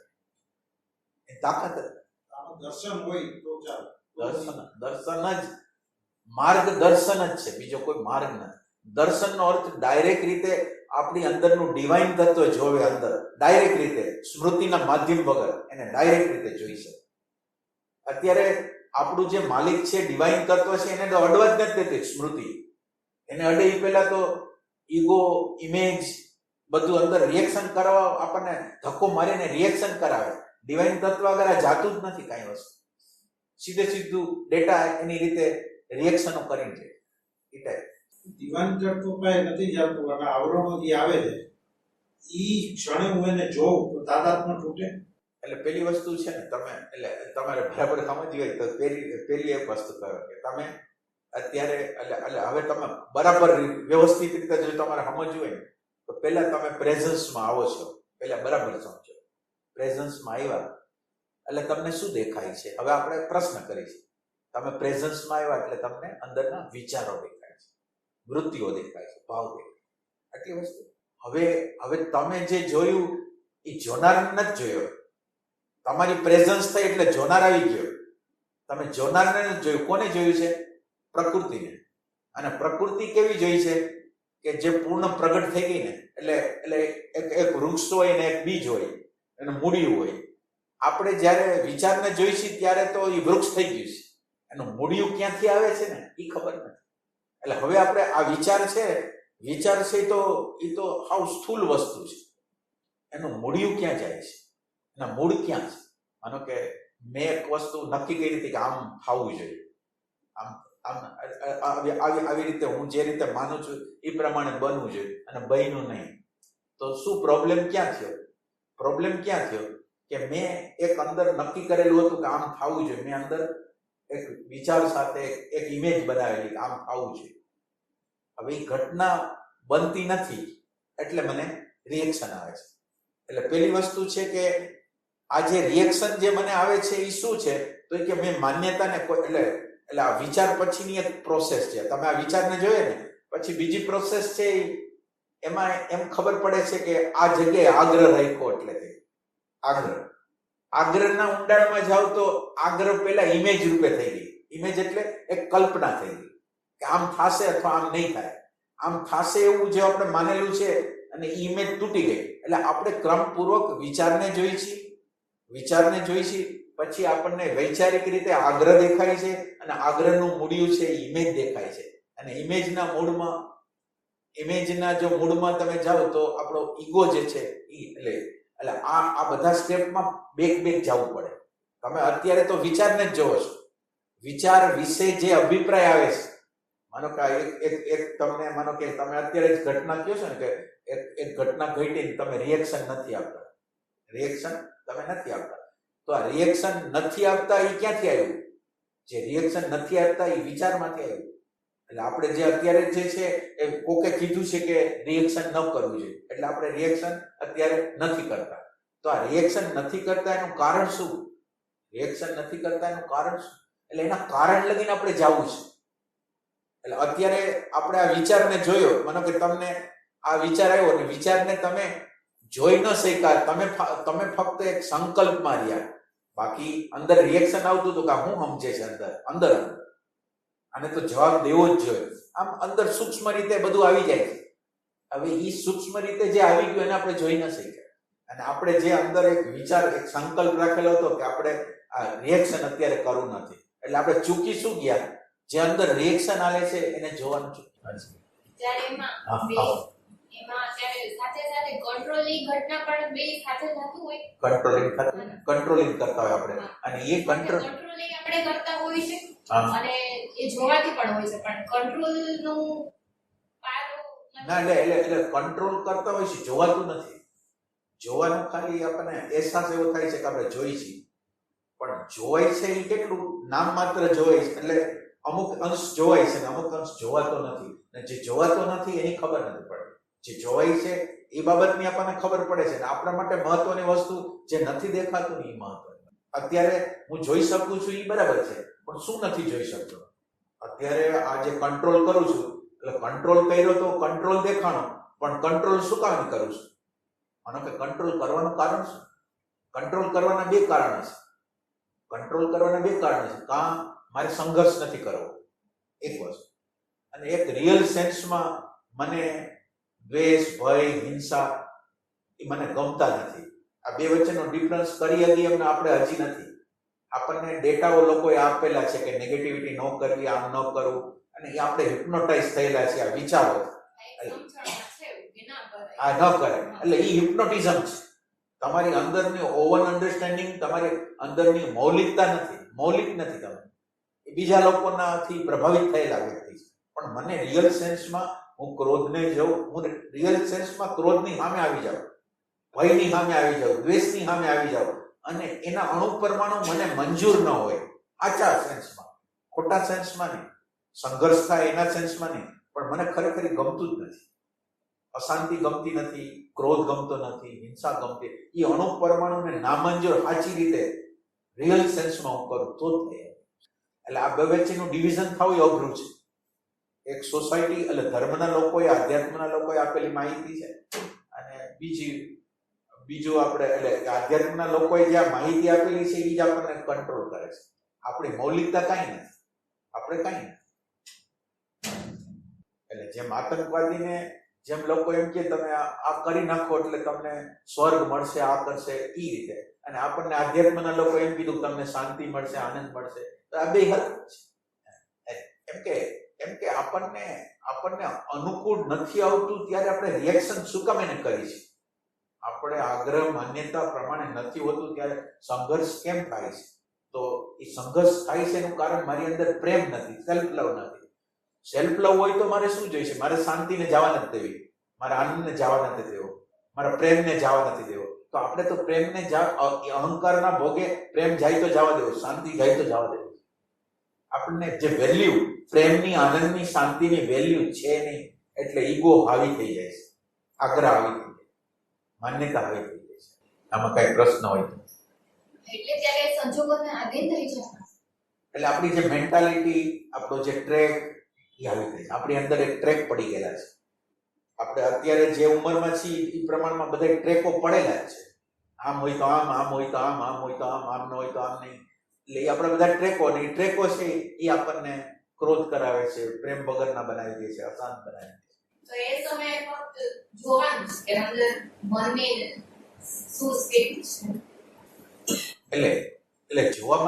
એ તાકાત જ. દર્શન હોય તો ચાલે. દર્શન જ માર્ગદર્શન જ છે, બીજો કોઈ માર્ગ નથી. દર્શનનો અર્થ ડાયરેક્ટ રીતે આપણી અંદરનું ડિવાઇન તત્વ જોવે, અંદર ડાયરેક્ટ રીતે, સ્મૃતિના માધ્યમ વગર એને ડાયરેક્ટ રીતે જોઈ શકે. અત્યારે આપણું જે માલિક છે, ડિવાઇન તત્વ છે, એને તો અડવા જ નથી દેતી સ્મૃતિ. એને અડે એ પહેલા તો ઈગો, ઇમેજ બધું અંદર રિએક્શન કરવા, આપણને ધક્કો મારીને રિએક્શન કરાવે. ડિવાઇન તત્વ આગળ આ જાતું જ નથી કાંઈ વસ્તુ, સીધું ડેટા એની રીતે રિએક્શનો કરીને છે એ ટાઈપ. દિવાન તત્વ કાંઈ નથી જતું, અને આવરણો જે આવે છે એ ક્ષણે હું એને જોઉં તો તાદાત્મ્ય તૂટે. એટલે પેલી વસ્તુ છે ને, એટલે તમારે બરાબર સમજવી હોય તો પેલી એક વસ્તુ કરો કે તમે અત્યારે એટલે હવે તમે બરાબર વ્યવસ્થિત રીતે જો તમારે સમજવું હોય ને તો પહેલા તમે પ્રેઝન્સમાં આવો છો, પહેલા બરાબર સમજો. પ્રેઝન્સમાં આવ્યા એટલે તમને શું દેખાય છે? હવે આપણે પ્રશ્ન કરીશું. તમે પ્રેઝન્સમાં આવ્યા એટલે તમને અંદરના વિચારો દેખાય છે, વૃત્તિઓ દેખાય છે, ભાવ દેખાય, આટલી વસ્તુ. હવે તમે જે જોયું એ જોનાર નથી જોયો, તમારી પ્રેઝન્સ થઈ એટલે જોનાર આવી ગયો. તમે જોનારને નથી જોયું. કોને જોયું છે? પ્રકૃતિને. અને પ્રકૃતિ કેવી જોઈ છે કે જે પૂર્ણ પ્રગટ થઈ ગઈ ને, એટલે એક વૃક્ષ હોય ને એક બીજ હોય, એનું મૂળિયું હોય. આપણે જ્યારે વિચારને જોઈશી ત્યારે તો એ વૃક્ષ થઈ ગયું છે, એનું મૂળિયું ક્યાંથી આવે છે ને એ ખબર નથી. એટલે હવે આપણે આ વિચાર છે એ તો હાવ સ્થૂલ વસ્તુ છે. એનું મૂળિયું ક્યાં જાય છે, એના મૂળ ક્યાં છે? માનો કે મેં એક વસ્તુ નક્કી કરી હતી કે આમ થવું જોઈએ, આમ આવી રીતે હું જે રીતે માનું છું એ પ્રમાણે બનવું જોઈએ, અને બન્યું નહીં. તો શું પ્રોબ્લેમ ક્યાં થયો? પ્રોબ્લેમ ક્યાં થયો કે મેં એક અંદર નક્કી કરેલું હતું કે આમ થવું જોઈએ, મેં અંદર એક વિચાર સાથે એક ઇમેજ બનાવેલી આમ થવું જોઈએ. હવે એ ઘટના બનતી નથી એટલે મને રિએક્શન આવે છે. એટલે પેલી વસ્તુ છે કે આ જે રિએક્શન જે મને આવે છે એ શું છે? તો કે મેં માન્યતાને એટલે આ વિચાર પછીની એક પ્રોસેસ છે. તમે આ વિચારને જોઈએ ને પછી બીજી પ્રોસેસ છે, એમાં એમ ખબર પડે છે કે આ જગ્યાએ આગ્રહ રાખ્યો એટલે કે આગ્રહના ઊંડાણમાં જાવ તો આગ્રહ પહેલા ઇમેજ રૂપે થઈ ગઈ. ઇમેજ એટલે એક કલ્પના થઈ ગઈ કે આમ થશે અથવા આમ નહીં થાય, આમ થશે એવું જે આપણે માનેલું છે, અને ઇમેજ તૂટી ગઈ. એટલે આપણે ક્રમપૂર્વક વિચારને જોઈ છીએ, પછી આપણને વૈચારિક રીતે આગ્રહ દેખાય છે, અને આગ્રહનું મૂળિયું છે ઇમેજ દેખાય છે, અને ઇમેજના મૂળમાં ઇમેજના જો મૂડમાં તમે જાઓ તો આપણો ઈગો જે છે એટલે આ બધા સ્ટેપમાં બેક જવું પડે. તમે અત્યારે તો વિચારને જ જોવો છો, વિચાર વિશે જે અભિપ્રાય આવે છે. માનો કે એક તમને માનો કે તમે અત્યારે જ ઘટના કહો છો ને કે એક ઘટના ઘટી તમે રિએક્શન નથી આપતા, તો આ રિએક્શન નથી આપતા એ ક્યાંથી આવ્યું? જે રિએક્શન નથી આપતા એ વિચારમાંથી આવ્યું. એટલે આપણે જે અત્યારે જે છે એ કોકે કીધું છે કે રિએક્શન ન કરવું જોઈએ, એટલે આપણે રિએક્શન અત્યારે નથી કરતા. તો આ રિએક્શન નથી કરતા એનું કારણ શું? એટલે એના કારણ લગીને આપણે જવું છે. એટલે અત્યારે આપણે આ વિચારને જોયો, માનો કે તમને આ વિચાર આવ્યો ને વિચારને તમે જોઈ ન શક્યા, તમે ફક્ત એક સંકલ્પમાં રહ્યા, બાકી અંદર રિએક્શન આવતું હતું કે હું સમજે છે અંદર આને તો જવાબ દેવો જ જોઈએ. આમ અંદર સૂક્ષ્મ રીતે બધું આવી જાય છે. હવે એ સૂક્ષ્મ રીતે જે આવી ગયું એને આપણે જોઈ ન શક્યા, અને આપણે જે અંદર એક વિચાર એક સંકલ્પ રાખેલો હતો કે આપણે આ રિએક્શન અત્યારે કરવું નથી, એટલે આપણે ચૂકી શું ગયા? જે અંદર રિએક્શન આવે છે એને જોવાનું ચૂક્યા. ત્યારે એમાં ત્યારે સાથે કંટ્રોલિંગ ઘટના પણ બે સાથે થતું હોય, કંટ્રોલિંગ કરતા હોય આપણે, અને એ કંટ્રોલિંગ આપણે કરતા હોય છે અને એ જોવાથી પણ હોય છે, પણ કંટ્રોલ નું ના એટલે કંટ્રોલ કરતા હોય છે, જોવાતું નથી. જોવાનું ખાલી આપણને અહેસાસ એવો થાય છે કે આપણે જોઈ છીએ, પણ જોવાય છે એ કેટલું નામ માત્ર જોવાય છે, એટલે અમુક અંશ જોવાય છે ને અમુક અંશ જોવાતો નથી, ને જે જોવાતો નથી એની ખબર નથી પડતી. જે જોવાય છે એ બાબતની આપણને ખબર પડે છે, ને આપણા માટે મહત્વની વસ્તુ જે નથી દેખાતું ને એ મહત્વની. અત્યારે હું જોઈ શકું છું એ બરાબર છે, પણ શું નથી જોઈ શકતો? અત્યારે આ જે કંટ્રોલ કરું છું, એટલે કંટ્રોલ કર્યો તો કંટ્રોલ દેખાણો, પણ કંટ્રોલ શું કામ કરું છું? માનો કે કંટ્રોલ કરવાનું કારણ શું? કંટ્રોલ કરવાના બે કારણ છે. કાં મારે સંઘર્ષ નથી કરવો, એક વસ્તુ, અને એક રિયલ સેન્સમાં મને દ્વેષ, ભય, હિંસા એ મને ગમતા નથી. આ બે વચ્ચેનો ડિફરન્સ કરી હજી એમને આપણે હજી નથી. આપણને ડેટાઓ લોકોએ આપેલા છે કે નેગેટિવિટી ન કરવી, આમ ન કરવું, અને એ આપણે હિપ્નોટાઇઝ થયેલા છે આ વિચારો. આ ન કરે એટલે એ હિપ્નોટિઝમ છે. તમારી અંદરની ઓવન અન્ડરસ્ટેન્ડિંગ, તમારી અંદરની મૌલિકતા નથી, તમે એ બીજા લોકોનાથી પ્રભાવિત થયેલા વ્યક્તિ છે. પણ મને રિયલ સેન્સમાં હું ક્રોધને જોઉં, હું રિયલ સેન્સમાં ક્રોધની સામે આવી જાઉં, ભયની સામે આવી જાઉં, દ્વેષની સામે આવી જાઉં, અને એના અણુ પરમાણુ મને મંજૂર ન હોય, આચા સેન્સમાં, ખોટા સેન્સમાં નહીં, સંઘર્ષ થાય એના સેન્સમાં નહીં, પણ મને ખરેખર ગમતું જ નથી. અશાંતિ ગમતી નથી, ક્રોધ ગમતો નથી, હિંસા ગમતી, એ અણુ પરમાણુને નામંજૂર સાચી રીતે રિયલ સેન્સમાં હું કરું તો જ થાય. એટલે આ બે વચ્ચેનું ડિવિઝન થવું એ અઘરું છે. એક સોસાયટી એટલે ધર્મના લોકોએ, આધ્યાત્મના લોકોએ આપેલી માહિતી છે, અને બીજું આપણે એટલે આધ્યાત્મના લોકોએ જે માહિતી આપેલી છે એ જ આપણને કંટ્રોલ કરે છે. આપણી મૌલિકતા કાંઈ નથી, આપણે કાંઈ નથી. એટલે જેમ આતંકવાદીને જેમ લોકો એમ કે તમે આ કરી નાખો એટલે તમને સ્વર્ગ મળશે, આ કરશે, એ રીતે, અને આપણને આધ્યાત્મના લોકો એમ કીધું તમને શાંતિ મળશે, આનંદ મળશે, તો આ બે હરકત છે. એમ કે આપણને અનુકૂળ નથી આવતું ત્યારે આપણે રિએક્શન શું કામ એને કરી છે? આપણે આગ્રહ માન્યતા પ્રમાણે નથી હોતું ત્યારે સંઘર્ષ કેમ થાય છે? તો એ સંઘર્ષ થાય છે એનું કારણ મારી અંદર પ્રેમ નથી, સેલ્ફ લવ નથી. સેલ્ફ લવ હોય તો મારે શું જોઈશે? મારે શાંતિને જવા નથી દેવી, મારે આનંદને જવા નથી દેવો, મારા પ્રેમને જવા નથી દેવો. તો આપણે તો પ્રેમને અહંકારના ભોગે પ્રેમ જાય તો જવા દેવો, શાંતિ જાય તો જવા દેવો. આપણને જે વેલ્યુ પ્રેમની, આનંદની, શાંતિની વેલ્યુ છે નહીં, એટલે ઈગો હાવી થઈ જાય છે, આગ્રહ હાવી થઈ જાય છે, માન્યતા હાવી થઈ જાય છે. આમાં કઈ પ્રશ્ન હોય તો એટલે ત્યારે સંજોગોને આધીન થઈ જાય. એટલે આપણી જે મેન્ટાલિટી, આપણો જે ટ્રેક એ આવી ગઈ. આપણી અંદર એક ટ્રેક પડી ગયેલા છે. આપણે અત્યારે જે ઉંમરમાં છીએ એ પ્રમાણમાં બધા ટ્રેકો પડેલા જ છે. આમ હોય તો આમ, આમ હોય તો આમ, આમ હોય તો આમ, આમ ન હોય તો આમ નહીં. એટલે એ આપણા બધા ટ્રેકો, ને એ ટ્રેકો છે એ આપણને ક્રોધ કરાવે છે, પ્રેમ વગરના બનાવી દે છે, અશાંત બનાવી દે છે. તો એ સમયે ફક્ત જોવાનું કે અંદર મનની શું સ્થિતિ છે. એટલે જોવા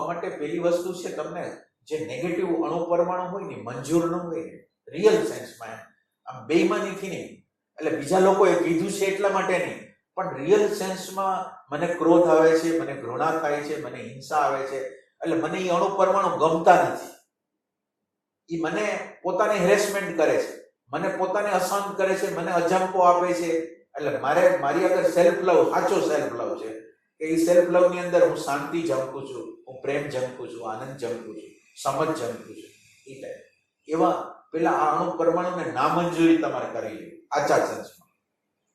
માટે પેલી વસ્તુ છે, તમને જે નેગેટિવ અણુ પરમાણુ હોય ને મંજૂર ન હોય ને રિયલ સેન્સમાં, આમ બેઈમાનીથી નહીં, એટલે બીજા લોકોએ કીધું છે એટલા માટે નહીં, પણ રિયલ સેન્સમાં મને ક્રોધ આવે છે, મને ઘૃણા થાય છે, મને હિંસા આવે છે, એટલે મને એ અણુ પરમાણુ ગમતા નથી. એ મને પોતાને હેરેસમેન્ટ કરે છે, મને પોતાને અશાંત કરે છે, મને અજંપો આપે છે. એટલે મારી આગળ સેલ્ફ લવ, સાચો સેલ્ફ લવ છે કે એ સેલ્ફ લવ ની અંદર હું શાંતિ ઝંખું છું, હું પ્રેમ ઝંખું છું, આનંદ ઝંખું છું, સમજ ઝંખું છું. એ ટાઈપ એવા પેલા આ અણુ પરમાણુને નામંજૂરી તમારે કરી લેવી આચાર સેન્સમાં.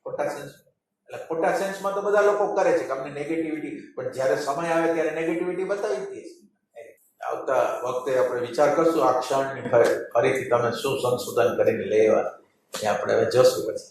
ખોટા સેન્સમાં, એટલે ખોટા સેન્સમાં તો બધા લોકો કરે છે કે અમને નેગેટિવિટી, પણ જ્યારે સમય આવે ત્યારે નેગેટિવિટી બતાવી દે છે. આવતા વખતે આપણે વિચાર કરશું આ ક્ષણની ફરીથી તમે શું સંશોધન કરીને લેવા એ આપણે હવે જોશું પછી.